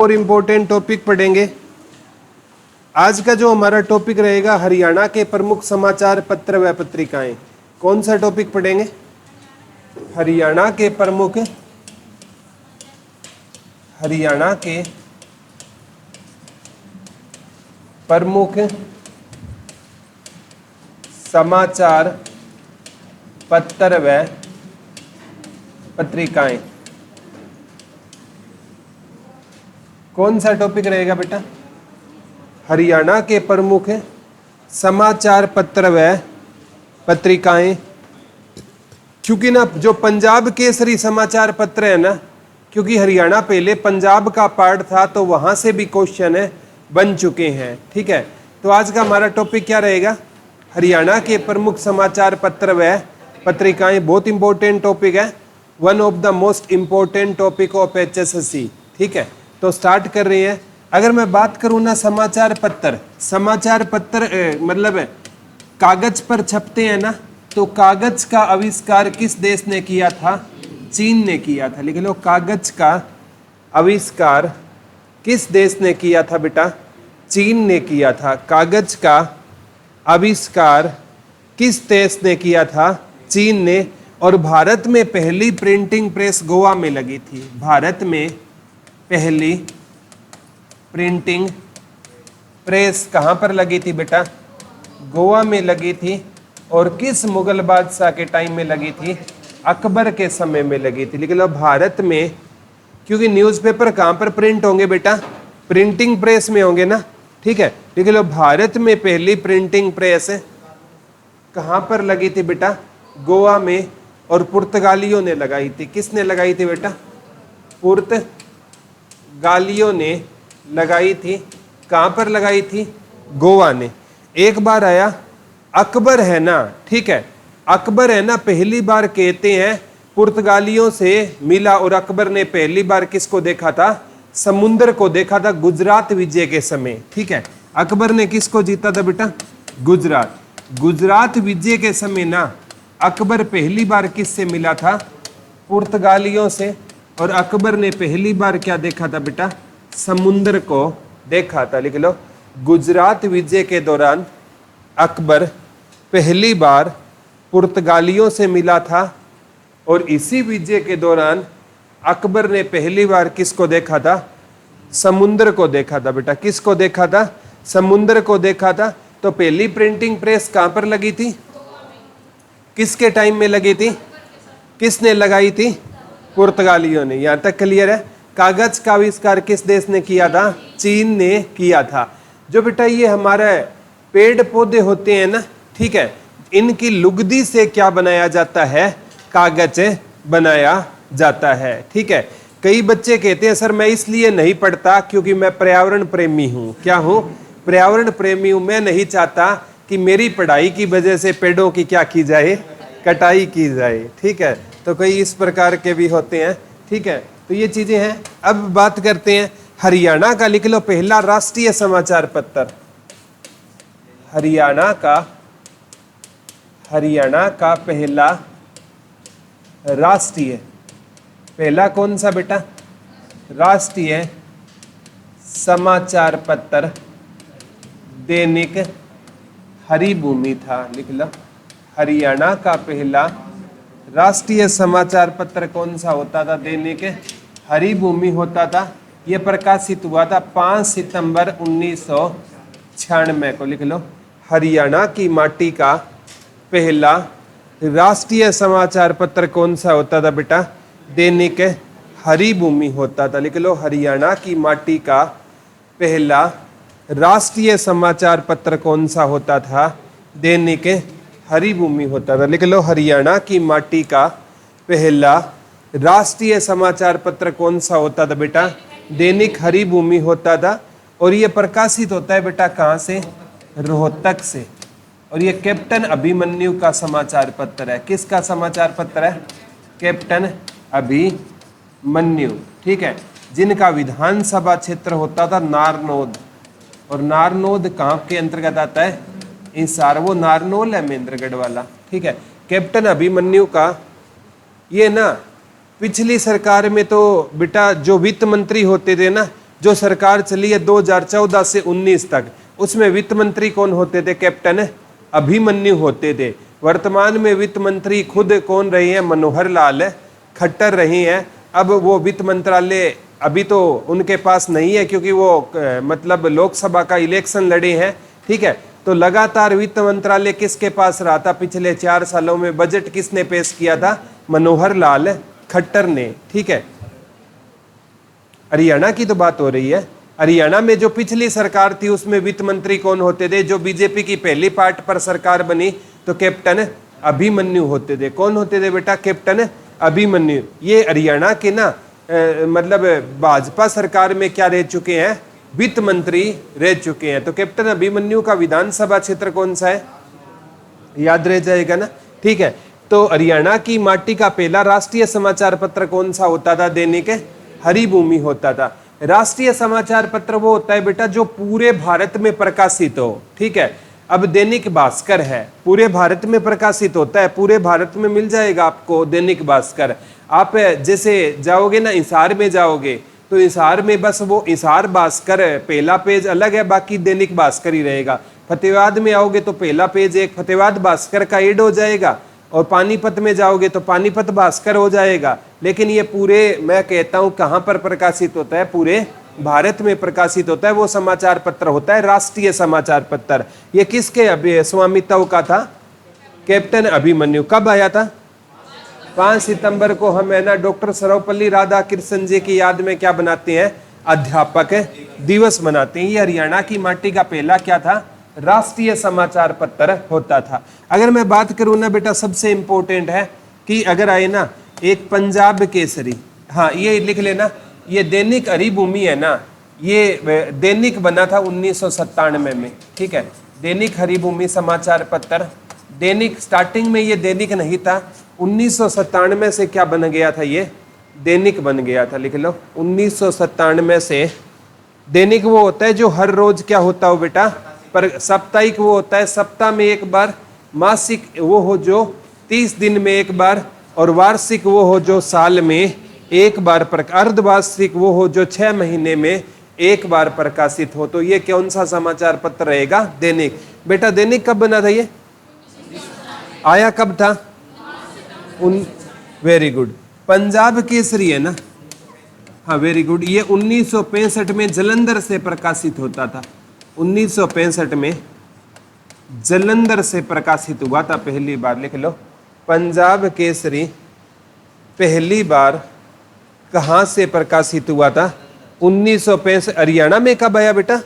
और important topic पढ़ेंगे। आज का जो हमारा टॉपिक रहेगा हरियाणा के प्रमुख समाचार पत्र व पत्रिकाएं। कौन सा टॉपिक पढ़ेंगे? हरियाणा के प्रमुख समाचार पत्र व पत्रिकाएं। कौन सा टॉपिक रहेगा बेटा? हरियाणा के प्रमुख समाचार पत्र व पत्रिकाएं। क्योंकि ना जो पंजाब केसरी समाचार पत्र है ना, क्योंकि हरियाणा पहले पंजाब का पार्ट था तो वहां से भी क्वेश्चन बन चुके हैं। ठीक है, तो आज का हमारा टॉपिक क्या रहेगा? हरियाणा के प्रमुख समाचार पत्र व पत्रिकाएं। बहुत इंपॉर्टेंट टॉपिक है, one of the most important topic of HSSC। ठीक है, तो स्टार्ट कर रहे हैं। अगर मैं बात करूं ना समाचार पत्र मतलब कागज पर छपते हैं ना, तो कागज का आविष्कार किस देश ने किया था? चीन ने किया था। लिख लो, कागज का आविष्कार किस देश ने किया था बेटा? चीन ने किया था। कागज का आविष्कार किस देश ने किया था? चीन ने। और भारत में पहली प्रिंटिंग प्रेस गोवा में लगी थी। भारत में पहली प्रिंटिंग प्रेस कहाँ पर लगी थी बेटा? गोवा में लगी थी। और किस मुगल बादशाह के टाइम में लगी थी? अकबर के समय में लगी थी। लिख लो, भारत में, क्योंकि न्यूज़पेपर कहाँ पर प्रिंट होंगे बेटा? प्रिंटिंग प्रेस में होंगे ना। ठीक है, लिख लो, भारत में पहली प्रिंटिंग प्रेस कहाँ पर लगी थी बेटा? गोवा में। और पुर्तगालियों ने लगाई थी। किसने लगाई थी बेटा? पुर्तगालियों ने लगाई थी। कहाँ पर लगाई थी? गोवा ने। एक बार आया अकबर है ना, ठीक है, अकबर है ना, पहली बार कहते हैं पुर्तगालियों से मिला। और अकबर ने पहली बार किसको देखा था? समुद्र को देखा था, गुजरात विजय के समय। ठीक है, अकबर ने किसको जीता था बेटा? गुजरात विजय के समय ना अकबर पहली बार किससे मिला था? पुर्तगालियों से। और अकबर ने पहली बार क्या देखा था बेटा? समुद्र को देखा था। लिख लो, गुजरात विजय के दौरान अकबर पहली बार पुर्तगालियों से मिला था। और इसी विजय के दौरान अकबर ने पहली बार किसको देखा था? समुद्र को देखा था बेटा। किसको देखा था? समुद्र को देखा था। तो पहली प्रिंटिंग प्रेस कहाँ पर लगी थी? किसके टाइम में लगी थी? किसने लगाई थी? पुर्तगालियों ने। यहाँ तक क्लियर है? कागज का आविष्कार किस देश ने किया था? चीन ने किया था। जो बेटा ये हमारे पेड़ पौधे होते हैं ना, ठीक है, इनकी लुगदी से क्या बनाया जाता है? कागज बनाया जाता है। ठीक है, कई बच्चे कहते हैं सर मैं इसलिए नहीं पढ़ता क्योंकि मैं पर्यावरण प्रेमी हूँ। क्या हूँ? पर्यावरण प्रेमी हूँ। मैं नहीं चाहता कि मेरी पढ़ाई की वजह से पेड़ों की क्या की जाए? कटाई की जाए। ठीक है, तो कई इस प्रकार के भी होते हैं। ठीक है, तो ये चीजें हैं। अब बात करते हैं हरियाणा का। लिख लो, पहला राष्ट्रीय समाचार पत्र। हरियाणा का पहला कौन सा बेटा? राष्ट्रीय समाचार पत्र दैनिक हरिभूमि था। लिख लो, हरियाणा का पहला राष्ट्रीय समाचार पत्र कौन सा होता था? दैनिक हरिभूमि होता था। यह प्रकाशित हुआ था 5 सितंबर 1996 को। लिख लो, हरियाणा की माटी का पहला राष्ट्रीय समाचार पत्र कौन सा होता था बेटा? दैनिक हरिभूमि होता था। लिख लो, हरियाणा की माटी का पहला राष्ट्रीय समाचार पत्र कौन सा होता था? दैनिक हरिभूमि होता था। लिख लो, हरियाणा की माटी का पहला राष्ट्रीय समाचार पत्र कौन सा होता था बेटा? दैनिक हरिभूमि होता था। और ये प्रकाशित होता है बेटा कहाँ से? रोहतक से। और ये कैप्टन अभिमन्यु का समाचार पत्र है। किसका समाचार पत्र है? कैप्टन अभिमन्यु। ठीक है, जिनका विधानसभा क्षेत्र होता था नारनौद। और नारनौद कहाँ के अंतर्गत आता है? इंसार। वो नारनौल है महेंद्रगढ़ वाला। ठीक है, कैप्टन अभिमन्यु का ये ना पिछली सरकार में तो बेटा जो वित्त मंत्री होते थे ना, जो सरकार चली है 2014 से 19 तक, उसमें वित्त मंत्री कौन होते थे? कैप्टन अभिमन्यु होते थे। वर्तमान में वित्त मंत्री खुद कौन रही है? मनोहर लाल खट्टर रही हैं। अब वो वित्त मंत्रालय अभी तो उनके पास नहीं है क्योंकि वो मतलब लोकसभा का इलेक्शन लड़े हैं, ठीक है। तो लगातार वित्त मंत्रालय किसके पास रहा था पिछले 4 सालों में? बजट किसने पेश किया था? मनोहर लाल खट्टर ने, ठीक है। हरियाणा की तो बात हो रही है। हरियाणा में जो पिछली सरकार थी उसमें वित्त मंत्री कौन होते थे? जो बीजेपी की पहली पार्ट पर सरकार बनी तो कैप्टन अभिमन्यु होते थे। कौन होते थे बेटा? कैप्टन अभिमन्यु। ये हरियाणा के ना मतलब भाजपा सरकार में क्या रह चुके हैं? वित्त मंत्री रह चुके हैं। तो कैप्टन अभिमन्यु का विधानसभा क्षेत्र कौन सा है? याद रह जाएगा ना, ठीक है। तो हरियाणा की माटी का पहला राष्ट्रीय समाचार पत्र कौन सा होता था? दैनिक हरिभूमि होता था। राष्ट्रीय समाचार पत्र वो होता है बेटा जो पूरे भारत में प्रकाशित हो, ठीक है। अब दैनिक भास्कर है, पूरे भारत में प्रकाशित होता है, पूरे भारत में मिल जाएगा आपको दैनिक भास्कर। आप जैसे जाओगे ना, हिसार में जाओगे तो हिसार में बस वो हिसार भास्कर पहला पेज अलग है, बाकी दैनिक भास्कर ही रहेगा। फतेहाबाद में आओगे तो पहला पेज एक फतेहाबाद भास्कर का ऐड हो जाएगा, और पानीपत में जाओगे तो पानीपत भास्कर हो जाएगा। लेकिन ये पूरे, मैं कहता हूँ कहाँ पर प्रकाशित होता है? पूरे भारत में प्रकाशित होता है। वो समाचार पत्र होता है राष्ट्रीय समाचार पत्र। ये किसके स्वामित्व का था? कैप्टन अभिमन्यु। कब आया था? 5 सितंबर को हम है ना डॉक्टर सर्वपल्ली राधाकृष्णन जी की याद में क्या बनाते हैं? अध्यापक दिवस मनाते हैं। ये हरियाणा की माटी का पहला क्या था? राष्ट्रीय समाचार पत्र होता था। अगर मैं बात करूं ना बेटा, सबसे इंपॉर्टेंट है कि अगर आए ना एक पंजाब केसरी, हाँ ये लिख लेना, ये दैनिक हरिभूमि है ना, ये दैनिक बना था 1997 में, ठीक है। दैनिक हरिभूमि समाचार पत्र, दैनिक स्टार्टिंग में ये दैनिक नहीं था, 1997 से क्या बन गया था? ये दैनिक बन गया था। लिख लो 1997 से दैनिक वो होता है जो हर रोज क्या होता हो बेटा? पर साप्ताहिक वो होता है सप्ताह में एक बार, मासिक वो हो जो 30 दिन में एक बार, और वार्षिक वो हो जो साल में एक बार, अर्धवार्षिक वो हो जो 6 महीने में एक बार प्रकाशित हो। तो ये कौन सा समाचार पत्र रहेगा? दैनिक। बेटा दैनिक कब बना था? ये आया कब था? Very good. पंजाब केसरी है ना, हाँ वेरी गुड, ये 1965 में जलंधर से प्रकाशित होता था। 1965 में जलंधर से प्रकाशित हुआ था पहली बार। लिख लो पंजाब केसरी पहली बार कहाँ से प्रकाशित हुआ था? 1965। हरियाणा में कब आया बेटा?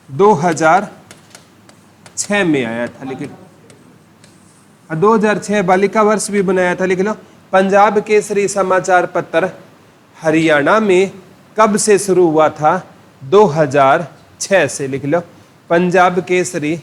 2006 में आया था। लेकिन 2006 बालिका वर्ष भी बनाया था। लिख लो पंजाब केसरी समाचार पत्र हरियाणा में कब से शुरू हुआ था? 2006 से। लिख लो पंजाब केसरी।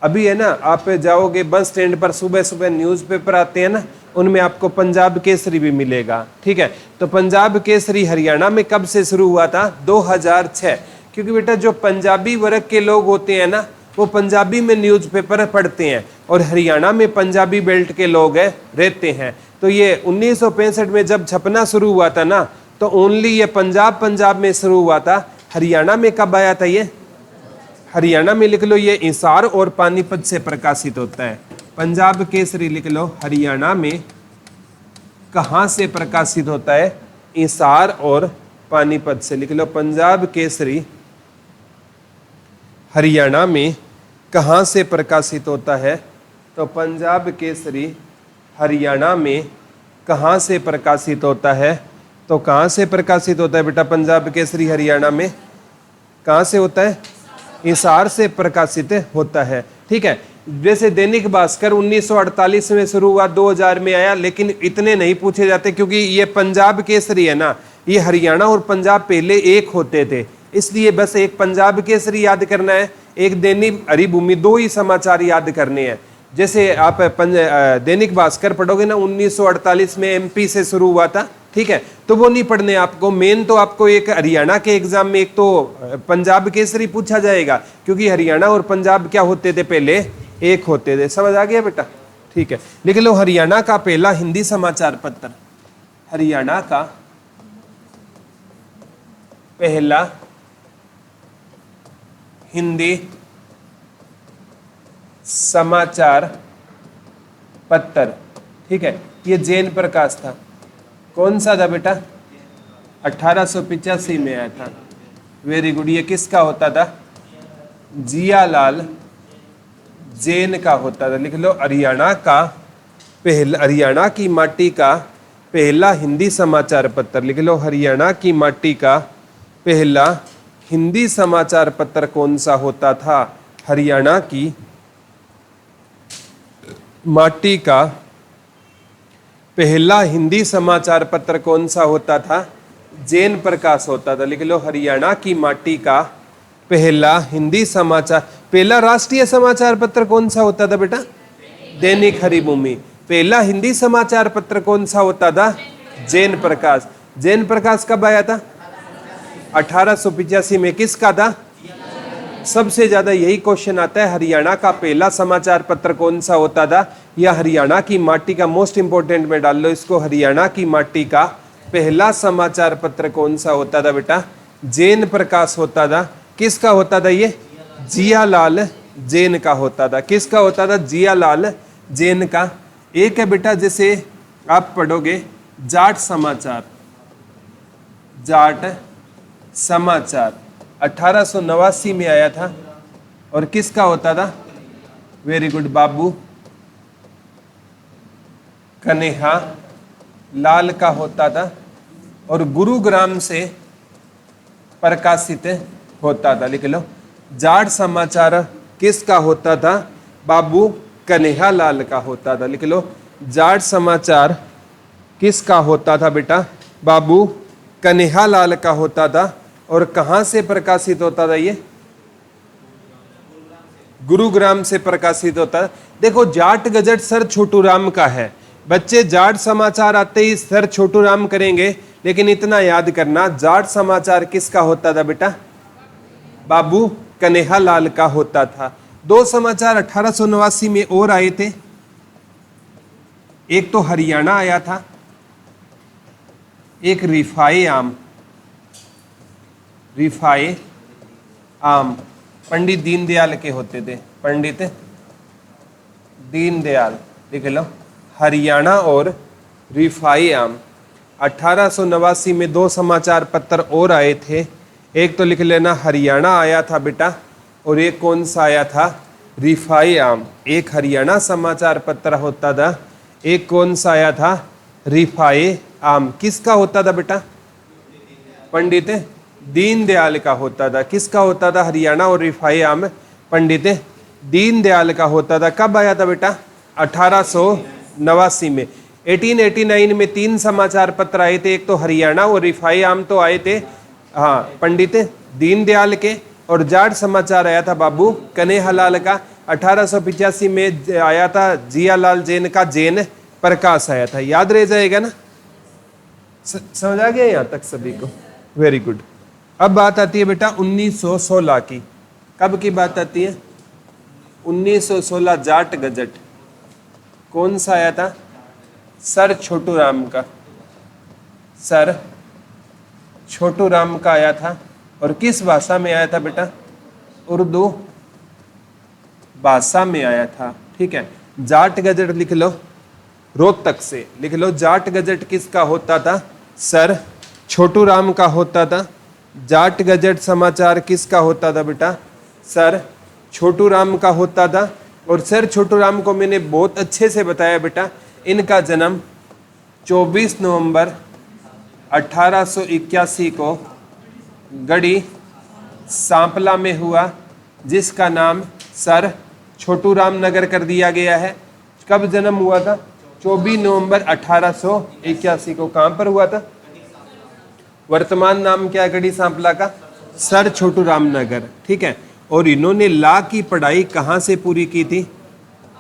अभी है ना, आप जाओगे बस स्टैंड पर, सुबह सुबह न्यूज़पेपर आते हैं ना, उनमें आपको पंजाब केसरी भी मिलेगा, ठीक है। तो पंजाब केसरी हरियाणा में कब से शुरू हुआ था? 2006। क्योंकि बेटा जो पंजाबी वर्ग के लोग होते हैं ना, वो पंजाबी में न्यूज़पेपर पढ़ते हैं, और हरियाणा में पंजाबी बेल्ट के लोग रहते हैं। तो ये 1965 में जब छपना शुरू हुआ था ना, तो ओनली ये पंजाब में शुरू हुआ था। हरियाणा में कब आया था? ये हरियाणा में लिख लो, ये हिसार और पानीपत से प्रकाशित होता है। पंजाब केसरी लिख लो, हरियाणा में कहाँ से प्रकाशित होता है? हिसार और पानीपत से। लिख लो पंजाब केसरी हरियाणा में कहाँ से प्रकाशित होता है? तो पंजाब केसरी हरियाणा में कहाँ से प्रकाशित होता है? तो कहाँ से प्रकाशित होता है बेटा पंजाब केसरी हरियाणा में? कहाँ से होता है? हिसार से प्रकाशित होता है, ठीक है। जैसे दैनिक भास्कर 1948 में शुरू हुआ, 2000 में आया, लेकिन इतने नहीं पूछे जाते क्योंकि ये पंजाब केसरी है ना, ये हरियाणा और पंजाब पहले एक होते थे, इसलिए बस एक पंजाब केसरी याद करना है, एक दैनिक हरिभूमि, 2 ही समाचार याद करने हैं। जैसे आप दैनिक भास्कर पढ़ोगे ना, 1948 में एमपी से शुरू हुआ था, ठीक है, तो वो नहीं पढ़ने आपको। मेन तो आपको एक हरियाणा के एग्जाम में एक तो पंजाब केसरी पूछा जाएगा, क्योंकि हरियाणा और पंजाब क्या होते थे? पहले एक होते थे। समझ आ गया बेटा? ठीक है। लिख लो हरियाणा का पहला हिंदी समाचार पत्र, हरियाणा का पहला हिंदी समाचार पत्र। ठीक है, ये जैन प्रकाश था। कौन सा था बेटा? 1885 में आया था। Very good. ये किसका होता था? जियालाल जैन का होता था। लिख लो, हरियाणा का पहला, हरियाणा की माटी का पहला हिंदी समाचार पत्र। लिख लो, हरियाणा की माटी का पहला हिंदी समाचार पत्र कौन सा होता था? हरियाणा की माटी का पहला हिंदी समाचार पत्र कौन सा होता था? जैन प्रकाश होता था। लिख लो, हरियाणा की माटी का पहला हिंदी समाचार, पहला राष्ट्रीय समाचार पत्र कौन सा होता था बेटा? दैनिक हरिभूमि। पहला हिंदी समाचार पत्र कौन सा होता था? जैन प्रकाश। जैन प्रकाश कब आया था? 1885 में। किसका था? सबसे ज्यादा यही क्वेश्चन आता है, हरियाणा का पहला समाचार पत्र कौन सा होता था, या हरियाणा की माटी का। मोस्ट इंपोर्टेंट में डाल लो इसको, हरियाणा की माटी का पहला समाचार पत्र कौन सा होता था बेटा? जैन प्रकाश होता था। किसका होता था ये? जियालाल जैन का होता था। किसका होता था? जियालाल जैन का। एक है बेटा, जैसे आप पढ़ोगे जाट समाचार, जाट समाचार 1889 में आया था, और किसका होता था? वेरी गुड, बाबू कन्हैया लाल का होता था, और गुरुग्राम से प्रकाशित होता था। लिख लो, जाट समाचार किसका होता था? बाबू कन्हैया लाल का होता था। लिख लो, जाट समाचार किसका होता था बेटा? बाबू कन्हैया लाल का होता था। और कहां से प्रकाशित होता था ये? गुरुग्राम से प्रकाशित होता था। देखो, जाट गजट सर छोटू राम का है। बच्चे जाट समाचार आते ही सर छोटू राम करेंगे, लेकिन इतना याद करना, जाट समाचार किसका होता था बेटा? बाबू कन्हैया लाल का होता था। दो समाचार 1889 में और आए थे। एक तो हरियाणा आया था, एक रिफाए आम। रिफाए आम पंडित दीनदयाल के होते थे। पंडित दीनदयाल। लिख लो, हरियाणा और रिफाए आम। 1889 में दो समाचार पत्र और आए थे। एक तो लिख लेना, हरियाणा आया था बेटा, और एक कौन सा आया था? रिफाए आम। एक हरियाणा समाचार पत्र होता था, एक कौन सा आया था? रिफाए आम। किसका होता था बेटा? पंडित दीनदयाल का होता था। किसका होता था? हरियाणा और रिफाए आम पंडित दीनदयाल का होता था। कब आया था बेटा? 1889 में। 1889 में तीन समाचार पत्र आए थे। एक तो हरियाणा और रिफाए आम तो आए थे, हाँ, पंडित दीनदयाल के। और जाट समाचार आया था बाबू कन्हैया लाल का। 1885 में आया था जियालाल जैन का, जैन प्रकाश आया था। याद रह जाएगा ना? समझ आ गया यहाँ तक सभी को? Very good. अब बात आती है बेटा 1916 की। कब की बात आती है? 1916 जाट गजट कौन सा आया था? सर छोटू राम का। सर छोटू राम का आया था। और किस भाषा में आया था बेटा? उर्दू भाषा में आया था। ठीक है, जाट गजट लिख लो, रोहतक से। लिख लो, जाट गजट किसका होता था? सर छोटू राम का होता था। जाट गजट समाचार किसका होता था बेटा? सर छोटू राम का होता था। और सर छोटू राम को मैंने बहुत अच्छे से बताया बेटा, इनका जन्म 24 नवंबर 1881 को गढ़ी सांपला में हुआ, जिसका नाम सर छोटू राम नगर कर दिया गया है। कब जन्म हुआ था? 24 नवंबर 1881 को। कहां पर हुआ था? वर्तमान नाम क्या है गढ़ी सांपला का? सर छोटू राम नगर। ठीक है, और इन्होंने लॉ की पढ़ाई कहाँ से पूरी की थी?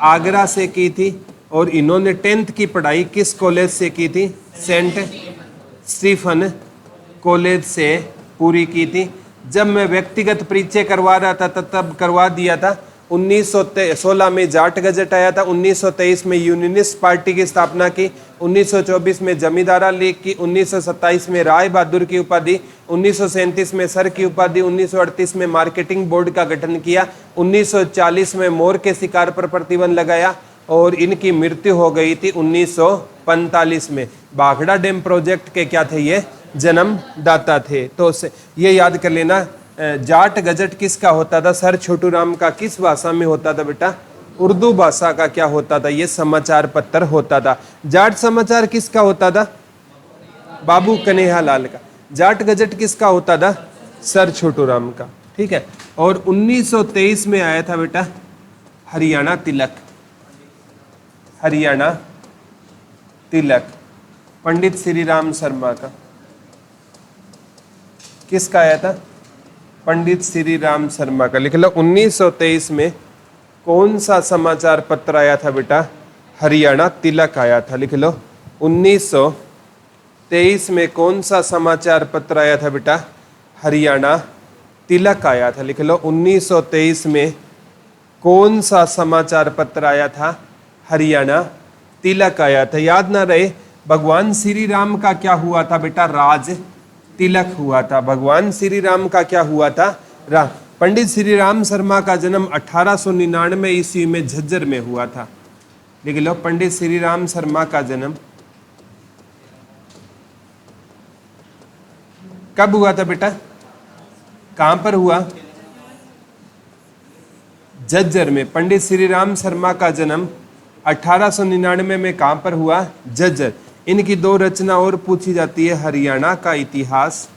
आगरा से की थी। और इन्होंने 10th की पढ़ाई किस कॉलेज से की थी? सेंट स्टीफन कॉलेज से पूरी की थी। जब मैं व्यक्तिगत परिचय करवा रहा था तब करवा दिया था। 1916 में जाट गजट आया था। 1923 में यूनियनिस्ट पार्टी की स्थापना की। 1924 में जमींदारा लीग की, 1927 में राय बहादुर की उपाधि, 1937 में सर की उपाधि, 1938 में मार्केटिंग बोर्ड का गठन किया, 1940 में मोर के शिकार पर प्रतिबंध लगाया और इनकी मृत्यु हो गई थी 1945 में। भाखड़ा डैम प्रोजेक्ट के क्या थे, ये जन्मदाता थे। तो ये याद कर लेना। जाट गजट किसका होता था? सर छोटू राम का। किस भाषा में होता था बेटा? उर्दू भाषा का क्या होता था? ये समाचार पत्र होता था। जाट समाचार किसका होता था? बाबू कन्हैयालाल का। जाट गजट किसका होता था? सर छोटू राम का। ठीक है। और 1923 में आया था बेटा हरियाणा तिलक। हरियाणा तिलक पंडित श्री राम शर्मा का। किसका आया था? पंडित श्री राम शर्मा का। लिख लो 1923 में कौन सा समाचार पत्र आया था बेटा? हरियाणा तिलक आया था। लिख लो 1923 में कौन सा समाचार पत्र आया था बेटा? हरियाणा तिलक आया था। लिख लो 1923 में कौन सा समाचार पत्र आया था? हरियाणा तिलक आया था। याद ना रहे, भगवान श्री राम का क्या हुआ था बेटा? राज तिलक हुआ था। भगवान श्री राम का क्या हुआ था? पंडित श्री राम शर्मा का जन्म 1899 ईस्वी में झज्जर में हुआ था। लिख लो पंडित श्री राम शर्मा का जन्म कब हुआ था बेटा? कहां पर हुआ? झज्जर में। पंडित श्री राम शर्मा का जन्म 1899 में कहां पर हुआ? झज्जर। इनकी दो रचना और पूछी जाती है। हरियाणा का इतिहास,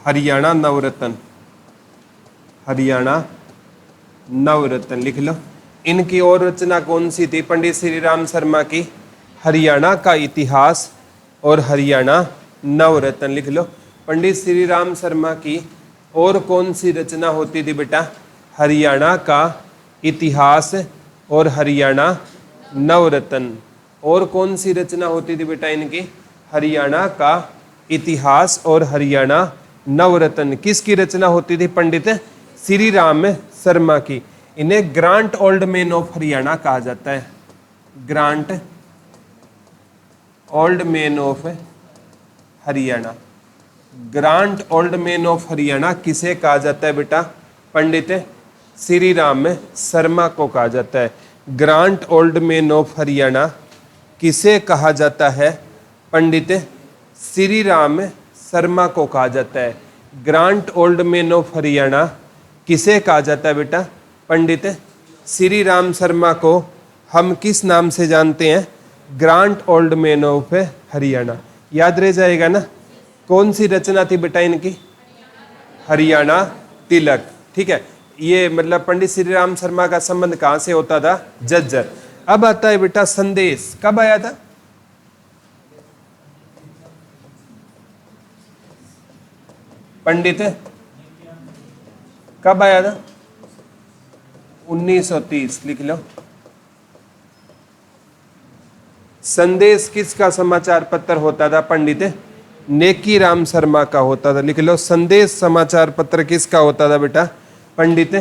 हरियाणा नवरत्न। हरियाणा नवरत्न लिख लो। इनकी और रचना कौन सी थी पंडित श्री राम शर्मा की? हरियाणा का इतिहास और हरियाणा नवरत्न लिख लो। पंडित श्री राम शर्मा की और कौन सी रचना होती थी बेटा? हरियाणा का इतिहास और हरियाणा नवरत्न। और कौन सी रचना होती थी बेटा इनकी? हरियाणा का इतिहास और हरियाणा नवरत्न। किसकी रचना होती थी? पंडित श्री राम शर्मा की। इन्हें grant old man of Haryana कहा जाता है। Grant old man of Haryana. Grant old man of Haryana किसे कहा जाता है बेटा? पंडित श्री राम शर्मा को कहा जाता है। Grant old man of Haryana किसे कहा जाता है? पंडित श्री राम शर्मा को कहा जाता है। Grant old man of Haryana किसे कहा जाता है बेटा? पंडित श्री राम शर्मा को हम किस नाम से जानते हैं? Grant old man of Haryana. याद रह जाएगा ना। कौन सी रचना थी बेटा इनकी? हरियाणा तिलक। ठीक है। ये मतलब पंडित श्री राम शर्मा का संबंध कहां से होता था? झज्जर। अब आता है बेटा संदेश। कब आया था? पंडित कब आया था? 1930 लिख लो। संदेश किसका समाचार पत्र होता था? पंडित नेकी राम शर्मा का होता था। लिख लो संदेश समाचार पत्र किसका होता था बेटा? पंडित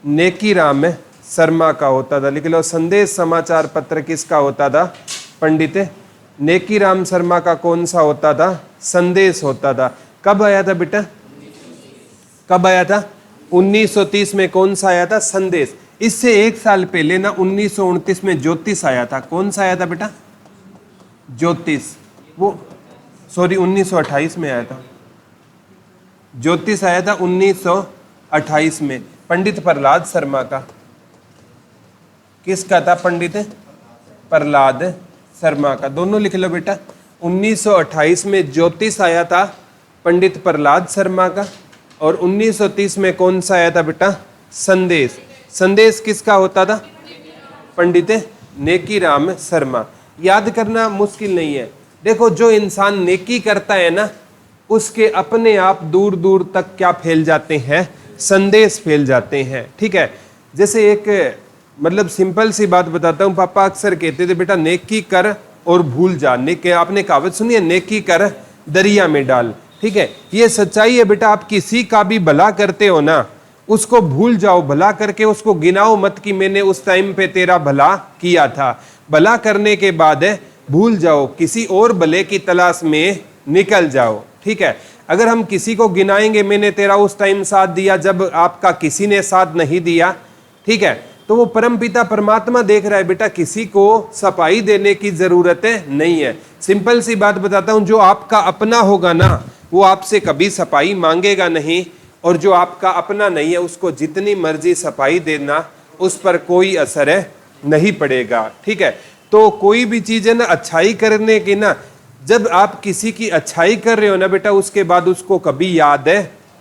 नेकी राम शर्मा का होता था। लिख लो संदेश समाचार पत्र किसका होता था? पंडित नेकी राम शर्मा का। कौन सा होता था? संदेश होता था। कब आया था बेटा? कब आया था? 1930 में। कौन सा आया था? संदेश। इससे एक साल पहले ना 1929 में ज्योतिष आया था। कौन सा आया था बेटा? ज्योतिष। वो सॉरी 1928 में आया था। ज्योतिष आया था 1928 में। पंडित प्रहलाद शर्मा का। किसका था? पंडित प्रहलाद शर्मा का। दोनों लिख लो बेटा। 1928 में ज्योतिष आया था पंडित प्रहलाद शर्मा का। और 1930 में कौन सा आया था बेटा? संदेश। संदेश किसका होता था? पंडित नेकी राम शर्मा। याद करना मुश्किल नहीं है। देखो जो इंसान नेकी करता है ना, उसके अपने आप दूर दूर तक क्या फैल जाते हैं? संदेश फैल जाते हैं। ठीक है। जैसे एक मतलब सिंपल सी बात बताता हूँ। पापा अक्सर कहते थे बेटा नेकी कर और भूल जा। नेकी, आपने कहावत सुनी है, नेकी कर दरिया में डाल। ठीक है। ये सच्चाई है बेटा। आप किसी का भी भला करते हो ना, उसको भूल जाओ। भला करके उसको गिनाओ मत कि मैंने उस टाइम पे तेरा भला किया था। भला करने के बाद भूल जाओ, किसी और भले की तलाश में निकल जाओ। ठीक है, अगर हम किसी को गिनाएंगे, मैंने तेरा उस टाइम साथ दिया जब आपका किसी ने साथ नहीं दिया, ठीक है, तो वो परमपिता परमात्मा देख रहा है बेटा, किसी को सफाई देने की जरूरत नहीं है। सिंपल सी बात बताता हूं, जो आपका अपना होगा ना वो आपसे कभी सफाई मांगेगा नहीं, और जो आपका अपना नहीं है उसको जितनी मर्जी सफाई देना उस पर कोई असर नहीं पड़ेगा। ठीक है, तो कोई भी चीज है ना अच्छाई करने की ना, जब आप किसी की अच्छाई कर रहे हो ना बेटा, उसके बाद उसको कभी याद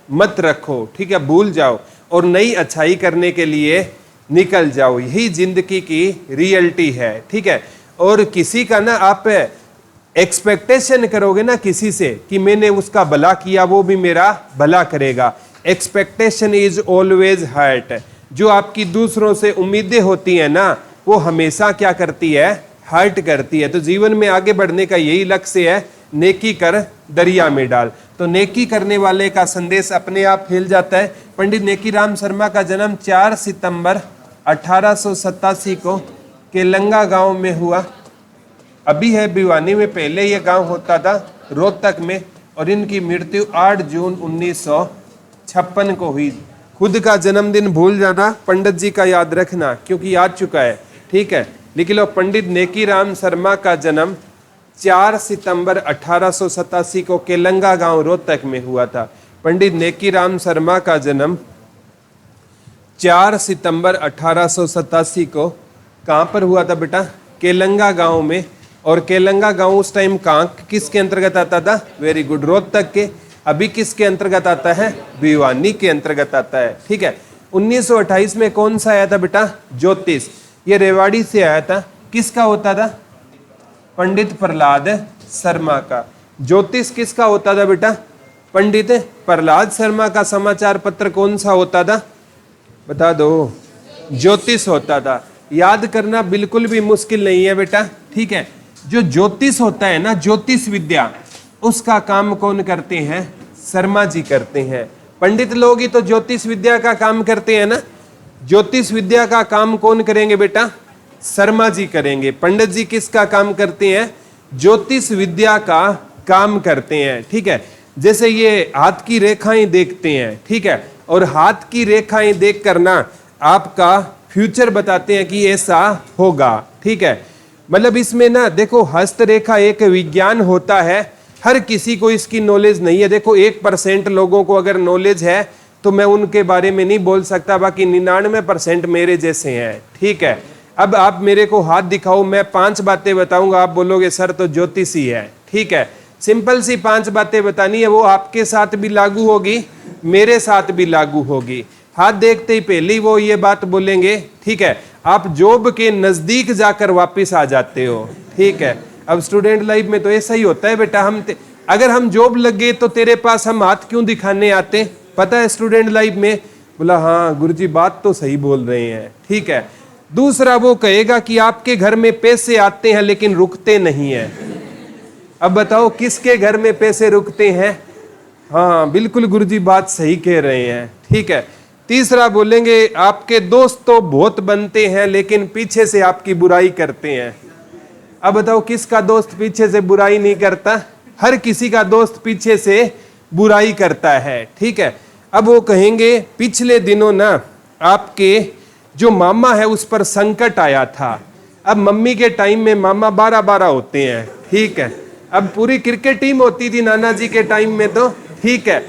मत रखो। ठीक है, भूल जाओ और नई अच्छाई करने के लिए निकल जाओ। यही जिंदगी की रियलिटी है। ठीक है, और किसी का ना आप एक्सपेक्टेशन करोगे ना किसी से कि मैंने उसका भला किया, वो भी मेरा भला करेगा। Expectation is always hurt. जो आपकी दूसरों से उम्मीदें होती है ना, वो हमेशा क्या करती है, हर्ट करती है। तो जीवन में आगे बढ़ने का यही लक्ष्य है, नेकी कर दरिया में डाल। तो नेकी करने वाले का संदेश अपने आप फैल जाता है। पंडित नेकीराम शर्मा का जन्म 4 सितंबर 1887 को केलंगा गांव में हुआ। अभी है भिवानी में, पहले यह गांव होता था रोहतक में, और इनकी मृत्यु 8 जून 1956 को हुई। खुद का जन्मदिन भूल जाना, पंडित जी का याद रखना, क्योंकि याद चुका है। ठीक है, लिख लो, पंडित नेकीराम शर्मा का जन्म 4 सितंबर 1887 को केलंगा गांव रोहतक में हुआ था। पंडित नेकीराम शर्मा का जन्म 4 सितंबर 1887 को कहाँ पर हुआ था बेटा, केलंगा गांव में। और केलंगा गांव उस टाइम कहाँ किसके अंतर्गत आता था, वेरी गुड, रोहतक के। अभी किसके अंतर्गत आता है, भिवानी के अंतर्गत आता है। ठीक है, 1928 में कौन सा आया था बेटा, ज्योतिष। ये रेवाड़ी से आया था। किसका होता था, पंडित प्रहलाद शर्मा का। ज्योतिष किसका होता था बेटा, पंडित प्रहलाद शर्मा का। समाचार पत्र कौन सा होता था, बता दो, ज्योतिष होता था। याद करना बिल्कुल भी मुश्किल नहीं है बेटा। ठीक है, जो ज्योतिष होता है ना, ज्योतिष विद्या, उसका काम कौन करते हैं, शर्मा जी करते हैं। पंडित लोग ही तो ज्योतिष विद्या का काम करते हैं ना, ज्योतिष विद्या का काम कौन करेंगे बेटा, शर्मा जी करेंगे। पंडित जी किसका काम करते हैं, ज्योतिष विद्या का काम करते हैं। ठीक है, जैसे ये हाथ की रेखाएं देखते हैं, ठीक है, और हाथ की रेखाएं देख कर ना आपका फ्यूचर बताते हैं कि ऐसा होगा। ठीक है, मतलब इसमें ना देखो, हस्तरेखा एक विज्ञान होता है, हर किसी को इसकी नॉलेज नहीं है। देखो 1% लोगों को अगर नॉलेज है तो मैं उनके बारे में नहीं बोल सकता, बाकी 99% मेरे जैसे हैं। ठीक है, अब आप मेरे को हाथ दिखाओ, मैं 5 बातें बताऊंगा, आप बोलोगे सर तो ज्योतिषी है। ठीक है, सिंपल सी 5 बातें बतानी है, वो आपके साथ भी लागू होगी, मेरे साथ भी लागू होगी। हाथ देखते ही पहले वो ये बात बोलेंगे। ठीक है, आप जॉब के नजदीक जाकर वापस आ जाते हो। ठीक है, अब स्टूडेंट लाइफ में तो ऐसा ही होता है बेटा, अगर हम जॉब लग गए तो तेरे पास हम हाथ क्यों दिखाने आते, पता है स्टूडेंट लाइफ में। बोला हाँ गुरुजी बात तो सही बोल रहे हैं। ठीक है, दूसरा वो कहेगा कि आपके घर में पैसे आते हैं लेकिन रुकते नहीं है। अब बताओ किसके घर में पैसे रुकते हैं, हाँ बिल्कुल गुरुजी बात सही कह रहे हैं। ठीक है, तीसरा बोलेंगे आपके दोस्त तो बहुत बनते हैं लेकिन पीछे से आपकी बुराई करते हैं। अब बताओ किसका दोस्त पीछे से बुराई नहीं करता, हर किसी का दोस्त पीछे से बुराई करता है। ठीक है, अब वो कहेंगे पिछले दिनों ना आपके जो मामा है उस पर संकट आया था। अब मम्मी के टाइम में मामा 12-12 होते हैं। ठीक है, अब पूरी क्रिकेट टीम होती थी नाना जी के टाइम में तो। ठीक है,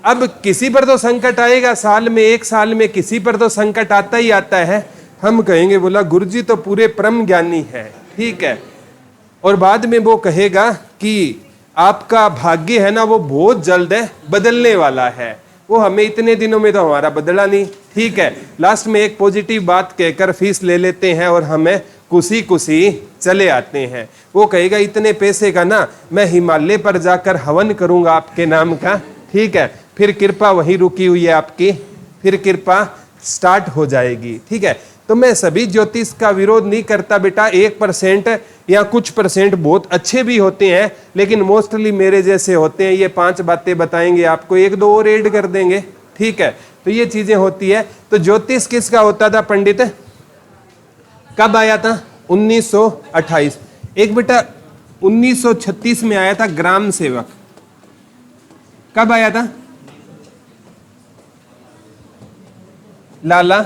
अब किसी पर तो संकट आएगा, साल में एक साल में किसी पर तो संकट आता ही आता है। हम कहेंगे बोला गुरुजी तो पूरे परम ज्ञानी है। ठीक है, और बाद में वो कहेगा कि आपका भाग्य है ना वो बहुत जल्द है बदलने वाला है, वो हमें इतने दिनों में तो हमारा बदला नहीं। ठीक है, लास्ट में एक पॉजिटिव बात कहकर फीस ले लेते हैं और हमें खुशी खुशी चले आते हैं। वो कहेगा इतने पैसे का ना मैं हिमालय पर जाकर हवन करूंगा आपके नाम का। ठीक है, फिर कृपा वहीं रुकी हुई है आपकी, फिर कृपा स्टार्ट हो जाएगी। ठीक है, तो मैं सभी ज्योतिष का विरोध नहीं करता बेटा, 1% या कुछ % बहुत अच्छे भी होते हैं लेकिन मोस्टली मेरे जैसे होते हैं। ये 5 बातें बताएंगे आपको, 1-2 और ऐड कर देंगे। ठीक है, तो ये चीजें होती है। तो ज्योतिष किसका होता था पंडित, कब आया था, 1928। एक बेटा 1936 में आया था ग्राम सेवक। कब आया था? लाला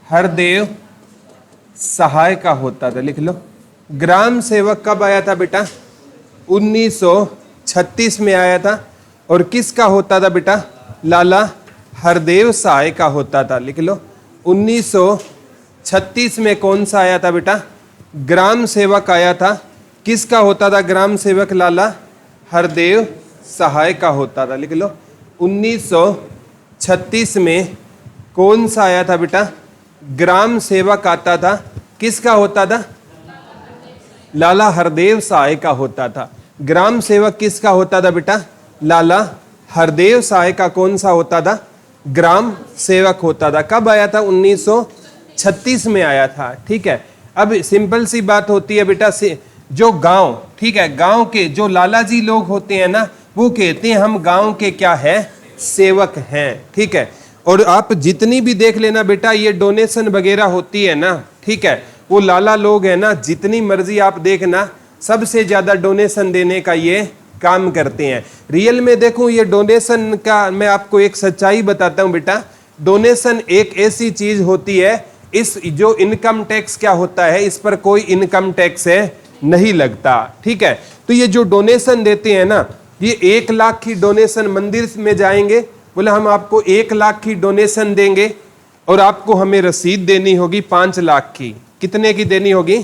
हरदेव सहाय का होता था, लिख लो। ग्राम सेवक कब आया था बेटा? 1936 में आया था। और किसका होता था बेटा? लाला हरदेव सहाय का होता था, लिख लो। 1936 में कौन सा आया था बेटा? ग्राम सेवक आया था। किसका होता था ग्राम सेवक? लाला हरदेव सहाय का होता था, लिख लो। 1936 में कौन सा आया था बेटा? ग्राम सेवक आता था। किसका होता था? लाला हरदेव सहाय का होता था। ग्राम सेवक किसका होता था बेटा? लाला हरदेव सहाय का कौन सा होता था? ग्राम सेवक होता था। कब आया था? 1936 में आया था, ठीक है। अब सिंपल सी बात होती है बेटा, जो गांव, ठीक है, गांव के जो लाला जी लोग होते हैं ना, वो कहते हैं हम गांव के क्या है? सेवक हैं, ठीक है। और आप जितनी भी देख लेना बेटा, ये डोनेशन वगैरह होती है ना, ठीक है, वो लाला लोग है ना, जितनी मर्जी आप देखना, सबसे ज्यादा डोनेशन देने का ये काम करते हैं। रियल में देखो, ये डोनेशन का मैं आपको एक सच्चाई बताता हूं बेटा। डोनेशन एक ऐसी चीज होती है, इस जो इनकम टैक्स क्या होता है, इस पर कोई इनकम टैक्स है नहीं लगता, ठीक है। तो ये जो डोनेशन देते हैं ना, ये 1 लाख की डोनेशन मंदिर में जाएंगे, बोले हम आपको 1 लाख की डोनेशन देंगे और आपको हमें रसीद देनी होगी 5 लाख की। कितने की देनी होगी?